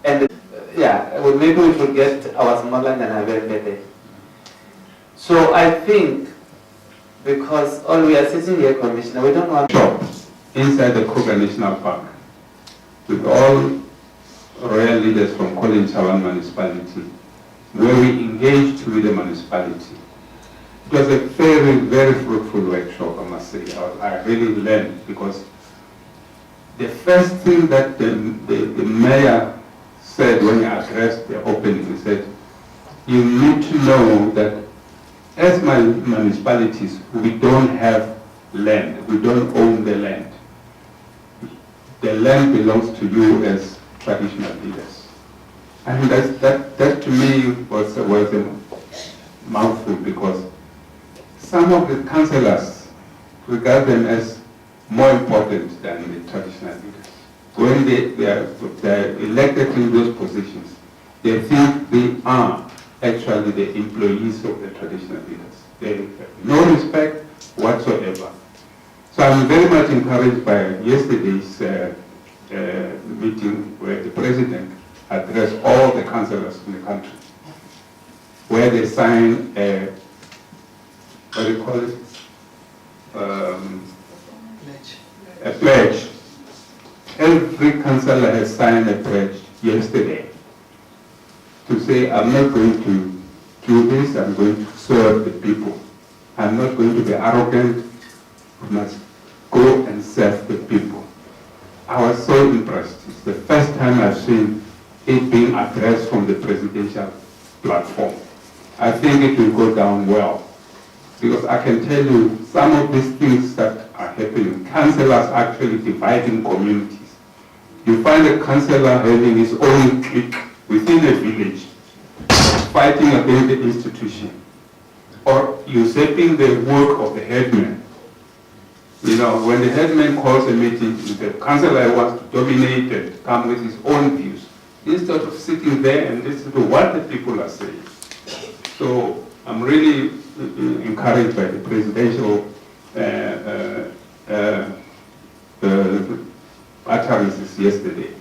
And yeah, well, maybe we should get our smaller and better. So I think because all we are sitting here, Commissioner, we don't want shop inside the Kruger National Park with all royal leaders from Colin Chawan municipality, where we engaged with the municipality. It was a very, very fruitful workshop, I must say. I really learned, because the first thing that the mayor said when he addressed the opening, he said, you need to know that as municipalities, we don't have land. We don't own the land. The land belongs to you as traditional leaders. And that to me was a mouthful, because some of the councillors regard them as more important than the traditional leaders. When they are elected in those positions, they think they are actually the employees of the traditional leaders. They have no respect whatsoever. So I'm very much encouraged by yesterday's meeting where the president addressed all the councillors in the country, where they sign a, what do you call it? A pledge. Every councillor has signed a pledge yesterday to say, I'm not going to do this, I'm going to serve the people. I'm not going to be arrogant, I must go and serve the people. I was so impressed. It's the first time I've seen it being addressed from the presidential platform. I think it will go down well, because I can tell you some of these things that are happening, councillors actually dividing communities. You find a councillor having his own clique within a village, fighting against the institution, or usurping the work of the headman. You know, when the headman calls a meeting, the councillor wants to dominate and come with his own views, instead of sitting there and listening to what the people are saying. So I'm really encouraged by the presidential utterances yesterday.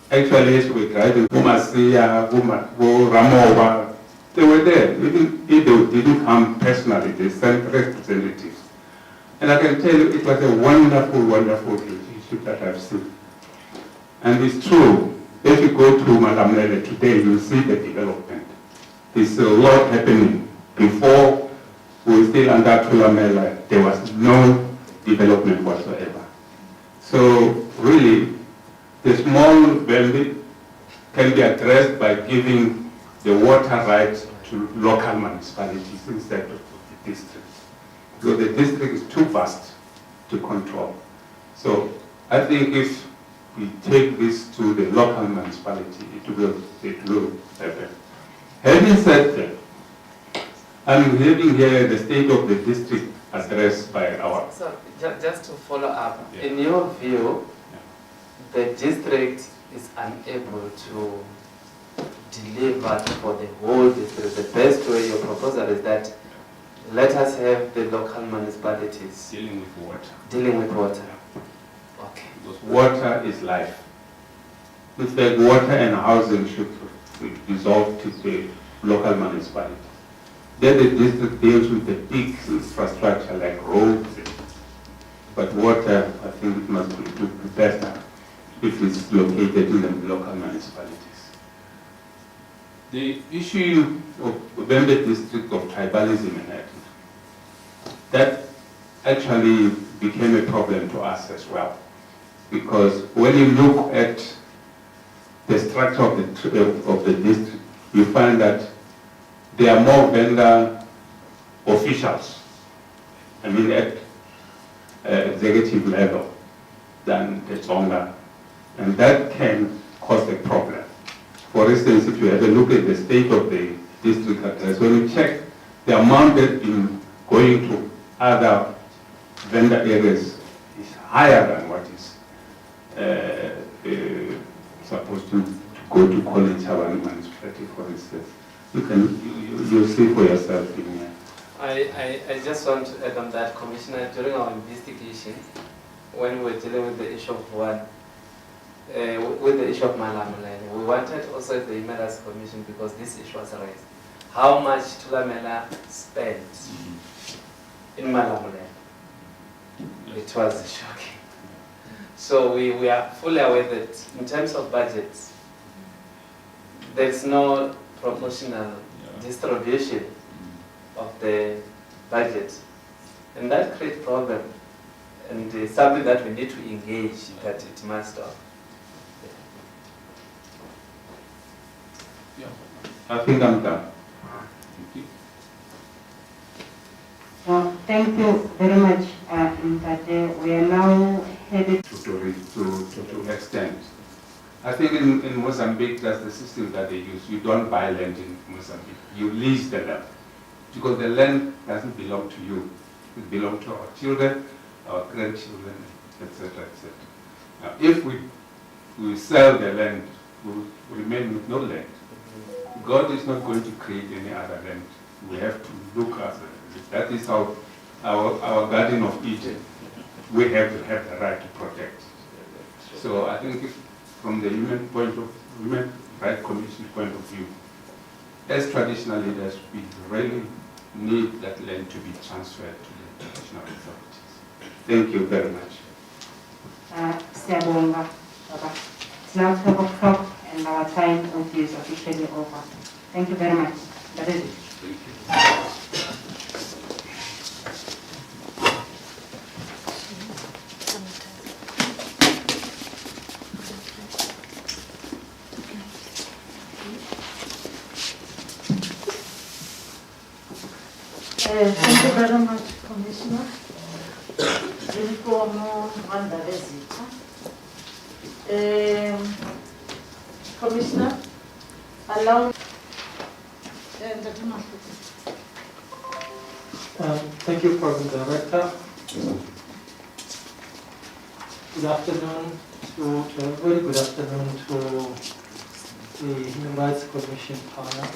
Actually, as we were driving, Umasia, Ramova, they were there. Even if they didn't come personally, they sent representatives. And I can tell you, it was a wonderful, wonderful relationship that I've seen. And it's true. If you go to Malamulele today, you'll see the development. There's a lot happening. Before we were still under Tulamela, there was no development whatsoever. So really, the small valley can be addressed by giving the water rights to local municipalities instead of the district. Because the district is too vast to control. So I think if we take this to the local municipality, it will happen. Having said that, I'm living here in the state of the district addressed by our... So just to follow up, Yeah. in your view, the district is unable to deliver for the whole district. The best way your proposal is that let us have the local municipalities dealing with water. dealing with water. Okay. Because water is life. In fact, water and housing should be resolved to the local municipality. Then the district deals with the big infrastructure like roads. But water, I think it must be better if it's located in the local municipalities. The issue of the district of tribalism in that, that actually became a problem to us as well. Because when you look at the structure of the district, you find that there are more vendor officials, I mean at executive level than the Tsonga, and that can cause a problem. For instance, if you have a look at the state of the district address, when you check the amount that's been going to other vendor areas is higher than what is supposed to go to college Havana municipality, for instance. You'll see for yourself in here. I just want to add on that, Commissioner, during our investigation, when we were dealing with the issue of with the issue of Malamulele, we wanted also the Emailers Commission, because this issue was raised, how much Tulamela spent in Malamulele. It was shocking. So we are fully aware that in terms of budgets, there's no proportional distribution of the budget, and that creates problem, and it's something that we need to engage, that it must stop. I think I'm done. Thank you very much, Ntate. We are now headed to extend. I think in Mozambique, that's the system that they use. You don't buy land in Mozambique. You lease the land. Because the land doesn't belong to you. It belongs to our children, our grandchildren, etc., etc. Now, if we sell the land, we'll remain with no land. God is not going to create any other land. We have to look after it. That is our Garden of Eden. We have to have the right to protect. So I think from the Human Rights Commission point of view, as traditional leaders, we really need that land to be transferred to the traditional authorities. Thank you very much. It's now 12 o'clock and our time is officially over. Thank you very much. That is it. Thank you very much, Commissioner. Commissioner, allow thank you, Program Director. Good afternoon to everybody. Good afternoon to the Human Rights Commission panel.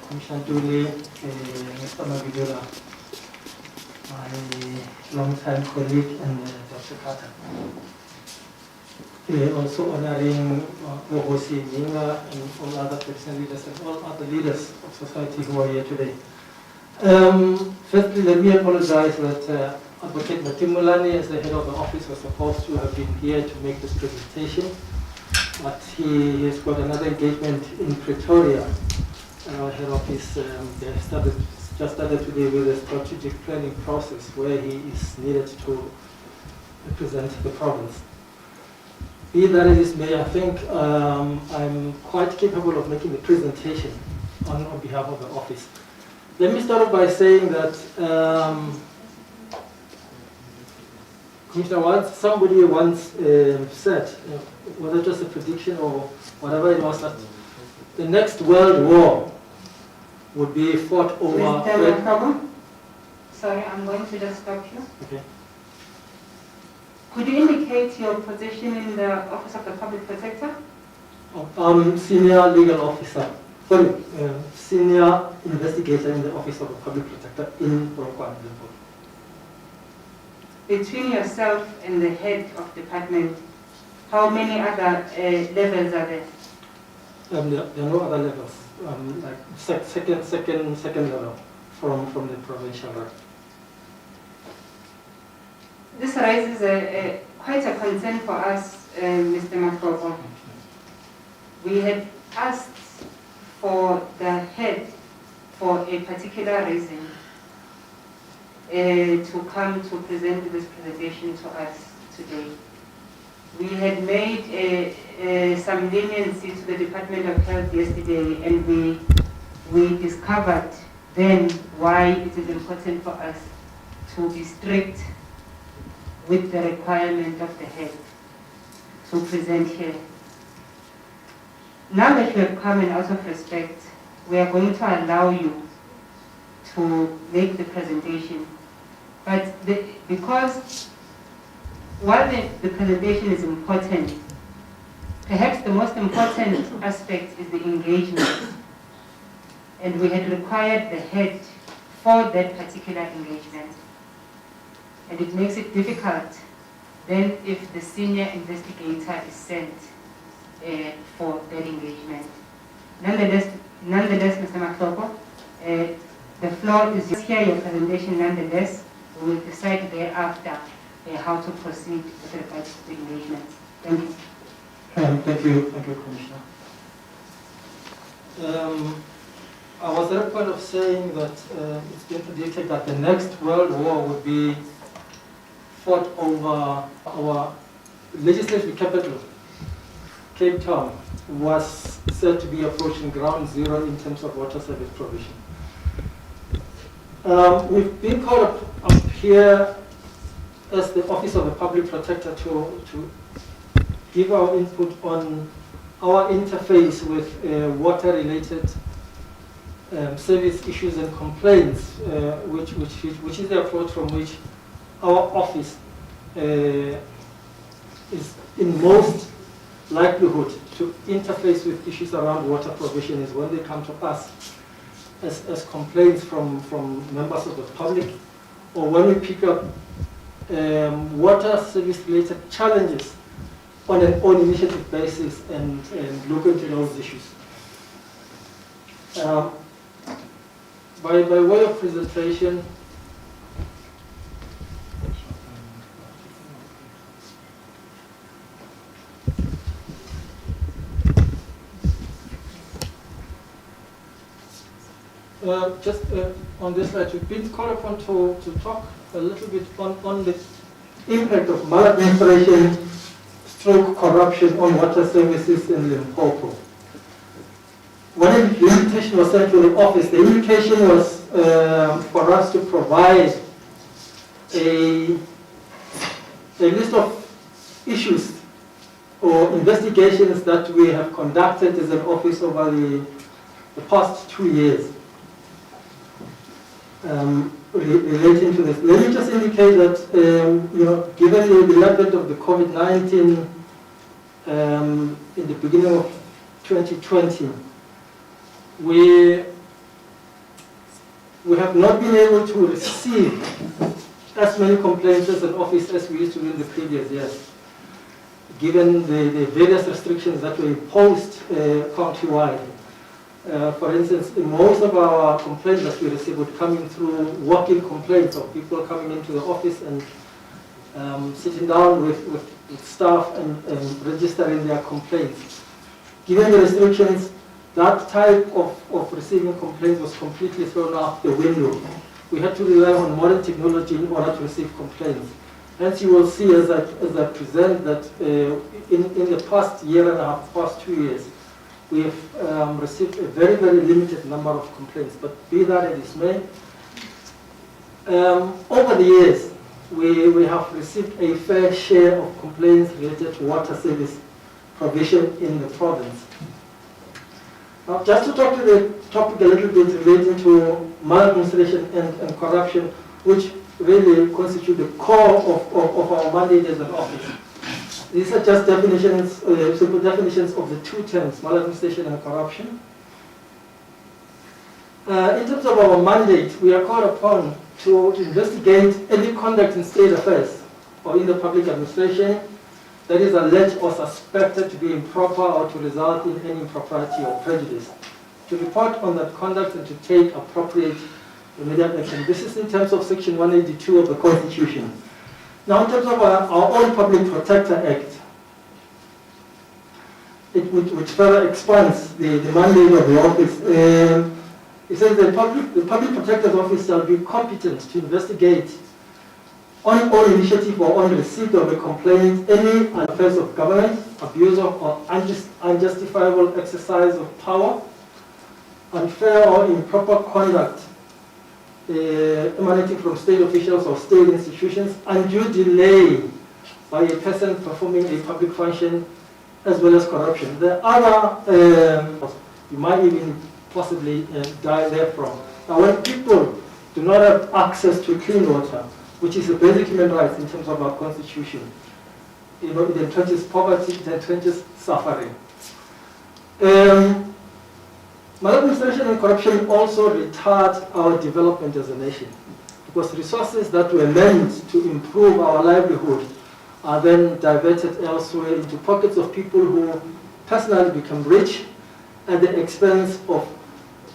Commissioner Dooley, Mr. Mabidula, my long-time colleague, and Dr. Carter. Also honoring Mohosi Ninga and all other traditional leaders and all other leaders of society who are here today. Firstly, let me apologize that Advocate Matimulani, as the head of the office, was supposed to have been here to make this presentation, but he has got another engagement in Pretoria. Our head office just started today with a strategic planning process where he is needed to represent the province. Be that as it may, I think I'm quite capable of making the presentation on behalf of the office. Let me start off by saying that Commissioner, somebody once said, whether it was a prediction or whatever it was, that the next world war would be fought over... Mr. Makabu? Sorry, I'm going to just stop you. Okay. Could you indicate your position in the Office of the Public Protector? Senior legal officer. Sorry, senior investigator in the Office of the Public Protector in Limpopo. Between yourself and the head of department, how many other levels are there? There are no other levels, like second level from the provincial level. This raises quite a concern for us, Mr. Makoko. We had asked for the head for a particular reason to come to present this presentation to us today. We had made some leniency to the Department of Health yesterday, and we discovered then why it is important for us to be strict with the requirement of the head to present here. Now that you have come, and out of respect, we are going to allow you to make the presentation. But because while the presentation is important, perhaps the most important aspect is the engagement. And we had required the head for that particular engagement. And it makes it difficult then if the senior investigator is sent for that engagement. Nonetheless, Mr. Maklopo, the floor is just here, your presentation. Nonetheless, we will decide thereafter how to proceed with regards to the engagement. Thank you. Thank you, Commissioner. I was at a point of saying that it's been predicted that the next World War would be fought over our legislative capital. Cape Town was said to be approaching ground zero in terms of water service provision. We've been called up here as the Office of the Public Protector to give our input on our interface with water-related service issues and complaints, which is the approach from which our office is in most likelihood to interface with issues around water provision is when they come to us as complaints from members of the public, or when we pick up water service related challenges on an own initiative basis and look into those issues. By way of presentation, just on this slide, we've been called upon to talk a little bit on the impact of maladministration, stroke corruption on water services in Limpopo. When the invitation was sent to the office, the indication was for us to provide a list of issues or investigations that we have conducted as an office over the past 2 years relating to this. Let me just indicate that given the advent of the COVID-19 in the beginning of 2020, we have not been able to receive as many complaints as an office as we used to do in the previous years, given the various restrictions that were imposed county-wide. For instance, most of our complaints that we received would come in through walk-in complaints of people coming into the office and sitting down with staff and registering their complaints. Given the restrictions, that type of receiving complaints was completely thrown out the window. We had to rely on modern technology in order to receive complaints. Hence, you will see as I present that in the past year and a half, past 2 years, we have received a very, very limited number of complaints. But be that as it may, over the years, we have received a fair share of complaints related to water service provision in the province. Now, just to talk to the topic a little bit relating to maladministration and corruption, which really constitute the core of our mandate as an office. These are just definitions, simple definitions of the two terms, maladministration and corruption. In terms of our mandate, we are called upon to investigate any conduct in state affairs or in the public administration that is alleged or suspected to be improper or to result in any impropriety or prejudice, to report on that conduct and to take appropriate remedial action. This is in terms of Section 182 of the Constitution. Now, in terms of our own Public Protector Act, which further expands the mandate of the office, it says the Public Protector's Office shall be competent to investigate on own initiative or on receipt of a complaint, any affairs of government, abuse of or unjustifiable exercise of power, unfair or improper conduct emanating from state officials or state institutions, undue delay by a person performing a public function, as well as corruption. The other, you might even possibly die therefrom. Now, when people do not have access to clean water, which is a basic human right in terms of our constitution, it entrenches poverty, it entrenches suffering. Maladministration and corruption also retard our development as a nation, because resources that were meant to improve our livelihood are then diverted elsewhere into pockets of people who personally become rich at the expense of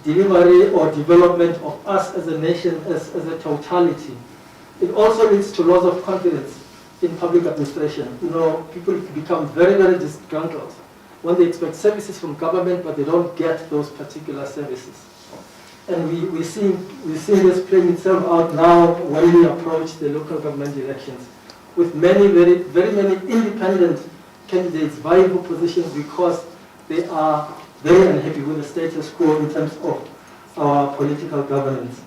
delivery or development of us as a nation, as a totality. It also leads to loss of confidence in public administration. People become very, very disgruntled when they expect services from government, but they don't get those particular services. And we see this playing itself out now when we approach the local government elections, with very many independent candidates vying for positions because they are very unhappy with the status quo in terms of our political governance.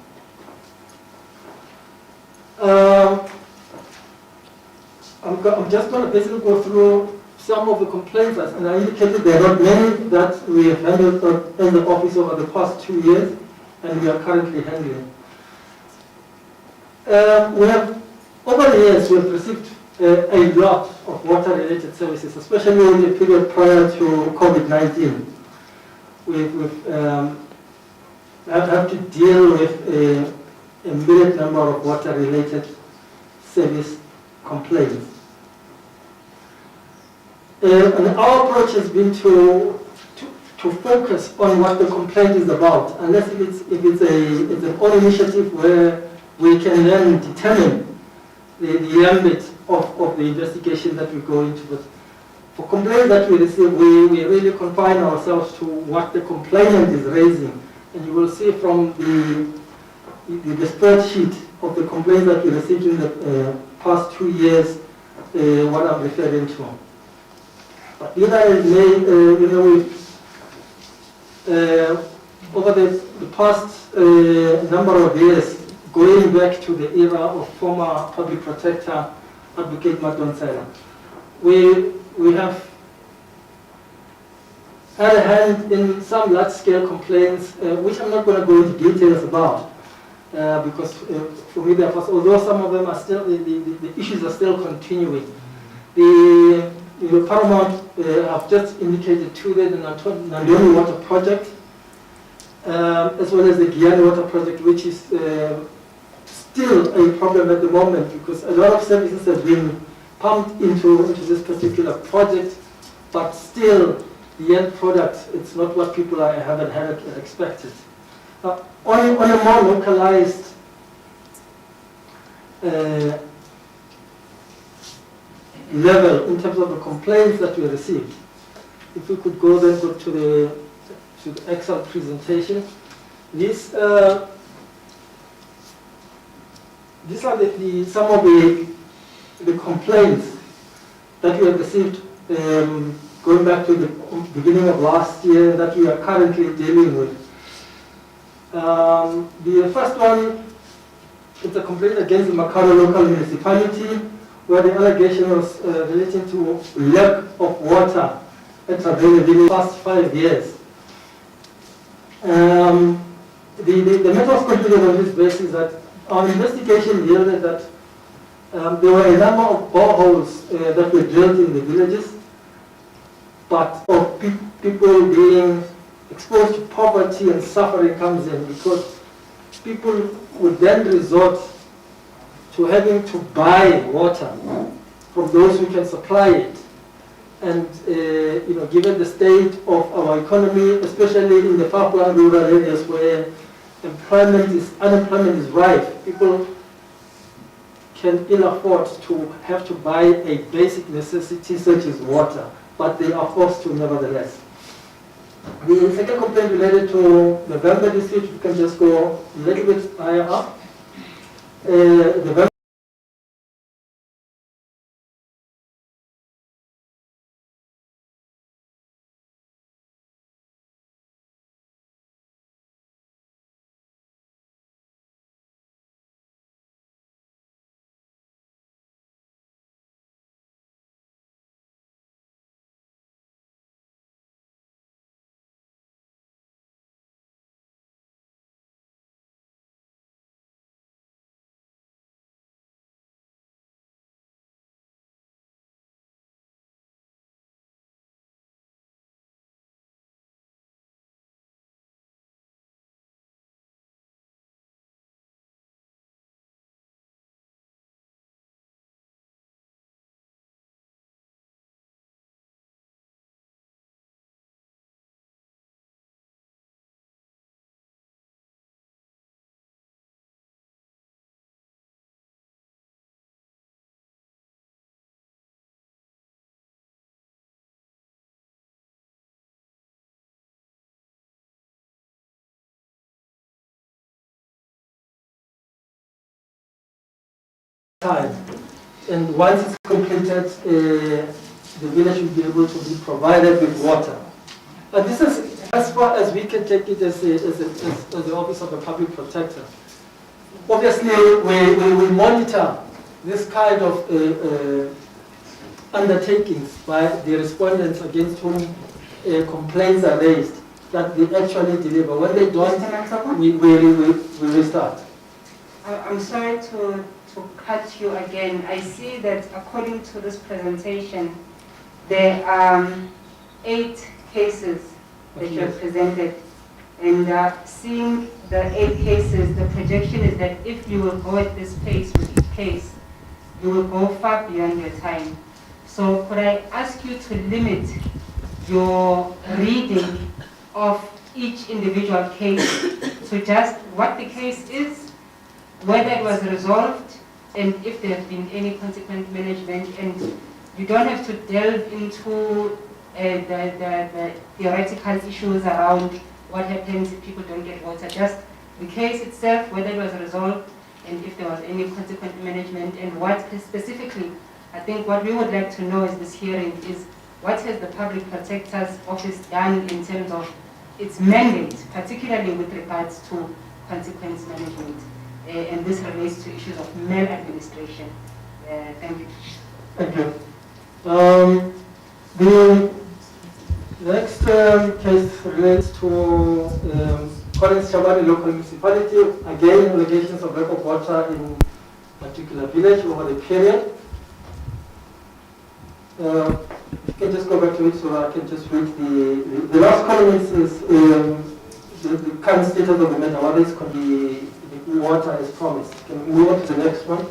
I'm just going to basically go through some of the complaints, and I indicated there are not many that we have handled in the office over the past 2 years, and we are currently handling. Over the years, we have received a lot of water-related services, especially in the period prior to COVID-19. We've have to deal with a myriad number of water-related service complaints. And our approach has been to focus on what the complaint is about, unless if it's an own initiative where we can then determine the ambit of the investigation that we go into. But for complaints that we receive, we really confine ourselves to what the complainant is raising. And you will see from the spreadsheet of the complaints that we received in the past 2 years what I'm referring to. But either it may, over the past number of years, going back to the era of former public protector, Advocate Madonsela, we have had a hand in some large-scale complaints, which I'm not going to go into details about, because for me, although some of them are still, the issues are still continuing. The Paramount have just indicated to the Nandoni Water Project, as well as the Guyana Water Project, which is still a problem at the moment, because a lot of services have been pumped into this particular project, but still the end product, it's not what people haven't had expected. On a more localized level, in terms of the complaints that we received, if we could go to the Excel presentation, these are some of the complaints that we have received going back to the beginning of last year that we are currently dealing with. The first one is a complaint against the Makara local municipality, where the allegation was relating to lack of water that's available in the past 5 years. The matter was completed on this basis that our investigation yielded that there were a number of boreholes that were drilled in the villages, but of people being exposed to poverty and suffering comes in, because people would then resort to having to buy water from those who can supply it. And given the state of our economy, especially in the far-flung rural areas where unemployment is rife, people can ill afford to have to buy a basic necessity such as water, but they are forced to nevertheless. The second complaint related to November district, we can just go a little bit higher up. time. And once it's completed, the village will be able to be provided with water. But this is as far as we can take it as the Office of the Public Protector. Obviously, we monitor this kind of undertakings by the respondents against whom complaints are raised, that they actually deliver. When they don't, we restart. I'm sorry to cut you again. I see that according to this presentation, there are 8 cases that you have presented. And seeing the 8 cases, the projection is that if you will go at this pace with each case, you will go far beyond your time. So could I ask you to limit your reading of each individual case to just what the case is, whether it was resolved, and if there have been any consequent management, and you don't have to delve into the theoretical issues around what happens if people don't get water, just the case itself, whether it was resolved, and if there was any consequent management, and what specifically, I think what we would like to know is this hearing is what has the Public Protector's Office done in terms of its mandate, particularly with regards to consequence management. And this relates to issues of maladministration. Thank you. Thank you. The next case relates to Collins Chabani local municipality. Again, allegations of lack of water in a particular village over the period. You can just go back to it so I can just read the last column is the current status of the matter, what is the water as promised. Can we move on to the next one?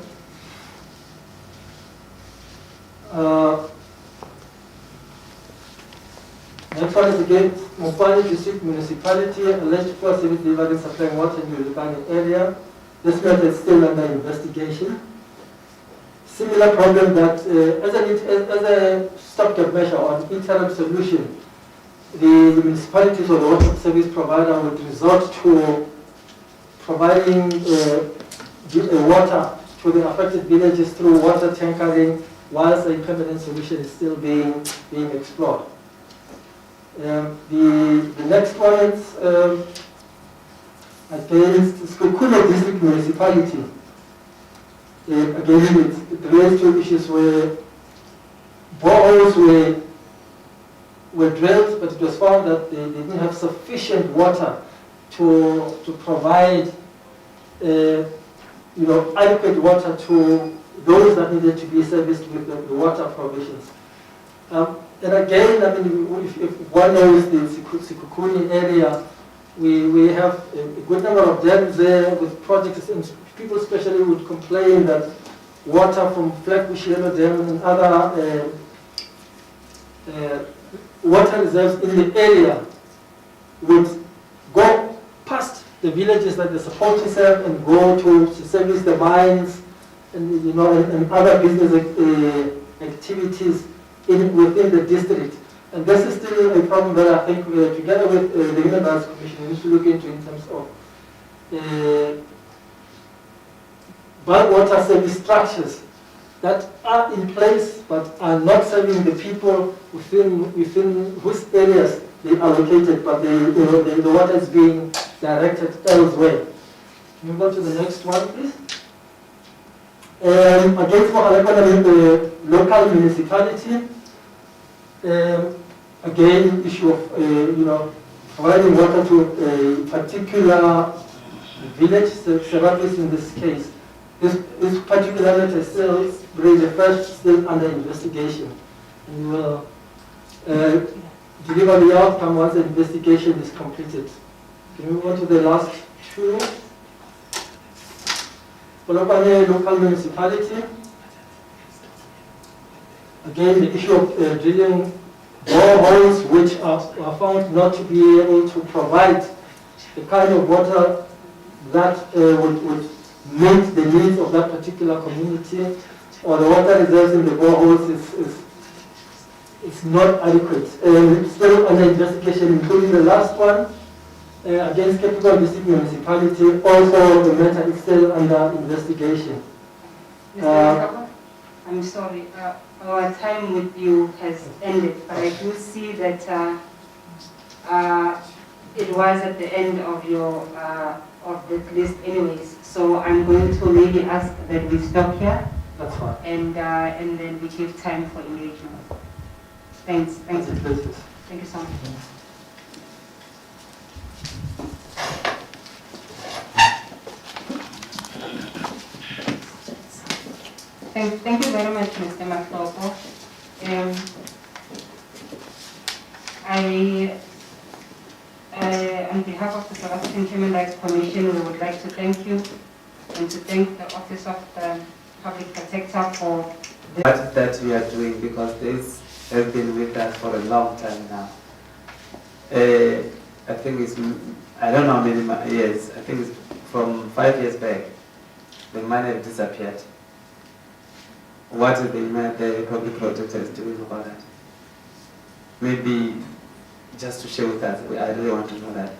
Next one is again Mopani District Municipality, alleged poor service delivery and supplying water in the Lubani area. This matter is still under investigation. Similar problem that as a stopgap measure or interim solution, the municipalities or the water service provider would resort to providing water to the affected villages through water tankering, whilst a permanent solution is still being explored. The next one is against Skukule District Municipality. Again, it relates to issues where boreholes were drilled, but it was found that they didn't have sufficient water to provide adequate water to those that needed to be serviced with the water provisions. And again, I mean, if one knows the Sikukuni area, we have a good number of dams there with projects, and people especially would complain that water from Flatbush Yellow Dam and other water reserves in the area would go past the villages that they're supposed to serve and go to service the mines and and other business activities within the district. And this is still a problem that I think together with the Human Rights Commission we need to look into in terms of bulk water service structures that are in place but are not serving the people within whose areas they are located, but the water is being directed elsewhere. Can we go to the next one, please? Against the local municipality, again, issue of providing water to a particular village, Serapis in this case. This particular matter is still the first still under investigation, and we will deliver the outcome once the investigation is completed. Can we move on to the last two? Polokwane local municipality. Again, the issue of drilling boreholes which are found not to be able to provide the kind of water that would meet the needs of that particular community, or the water reserves in the boreholes is not adequate. It's still under investigation, including the last one against Capital District Municipality. Also, the matter is still under investigation. Mr. I'm sorry, our time with you has ended, but I do see that it was at the end of your of the list anyways. So I'm going to maybe ask that we stop here. That's fine. And then we give time for engagement. Thanks. Thank you. Thank you so much. Thank you very much, Mr. Maflopo. On behalf of the South African Human Rights Commission, we would like to thank you and to thank the Office of the Public Protector for what that we are doing, because this has been with us for a long time now. I think it's, I don't know how many years, I think it's from 5 years back, the money has disappeared. What is the public protector is doing about that? Maybe just to share with us, I really want to know that.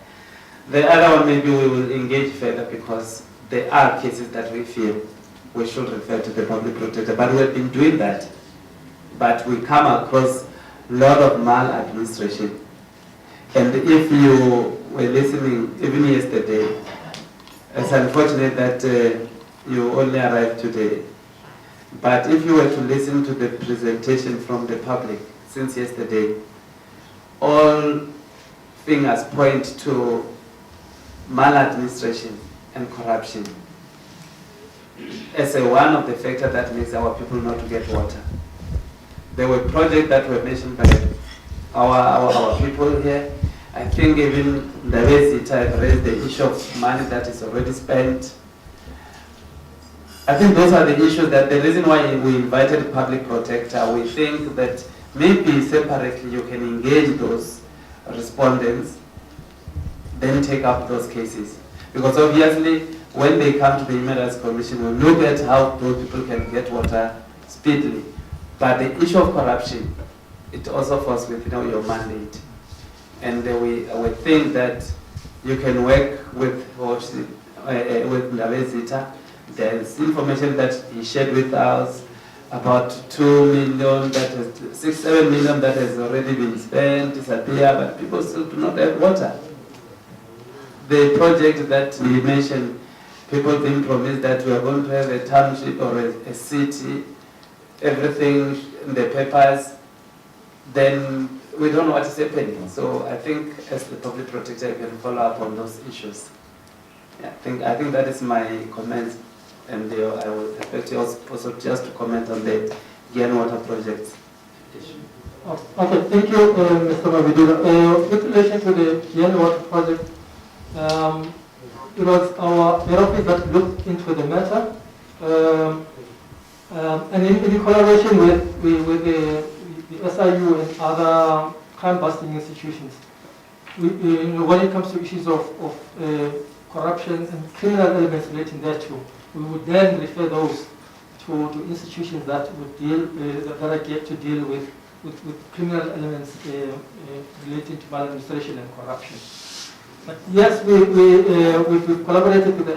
The other one, maybe we will engage further, because there are cases that we feel we should refer to the public protector, but we have been doing that. But we come across a lot of maladministration. And if you were listening, even yesterday, it's unfortunate that you only arrived today. But if you were to listen to the presentation from the public since yesterday, all fingers point to maladministration and corruption as one of the factors that makes our people not to get water. There were projects that were mentioned by our people here. I think even the Zita have raised the issue of money that is already spent. I think those are the issues that the reason why we invited public protector. We think that maybe separately you can engage those respondents, then take up those cases. Because obviously when they come to the Human Rights Commission, we look at how those people can get water speedily. But the issue of corruption, it also falls within your mandate. And we think that you can work with Zita. There's information that he shared with us about 2 million, that is 6-7 million that has already been spent, disappear, but people still do not have water. The project that he mentioned, people being promised that we are going to have a township or a city, everything in the papers, then we don't know what is happening. So I think as the public protector, you can follow up on those issues. Yeah, I think that is my comments. And I will expect you also just to comment on the Gian Water project issue. Okay, thank you, Mr. Mabidula. With relation to the Gian Water project, it was our office that looked into the matter, and in collaboration with the SIU and other crime-busting institutions. When it comes to issues of corruption and criminal elements relating thereto, we would then refer those to institutions that would deal that are geared to deal with criminal elements relating to maladministration and corruption. But yes, we collaborated with the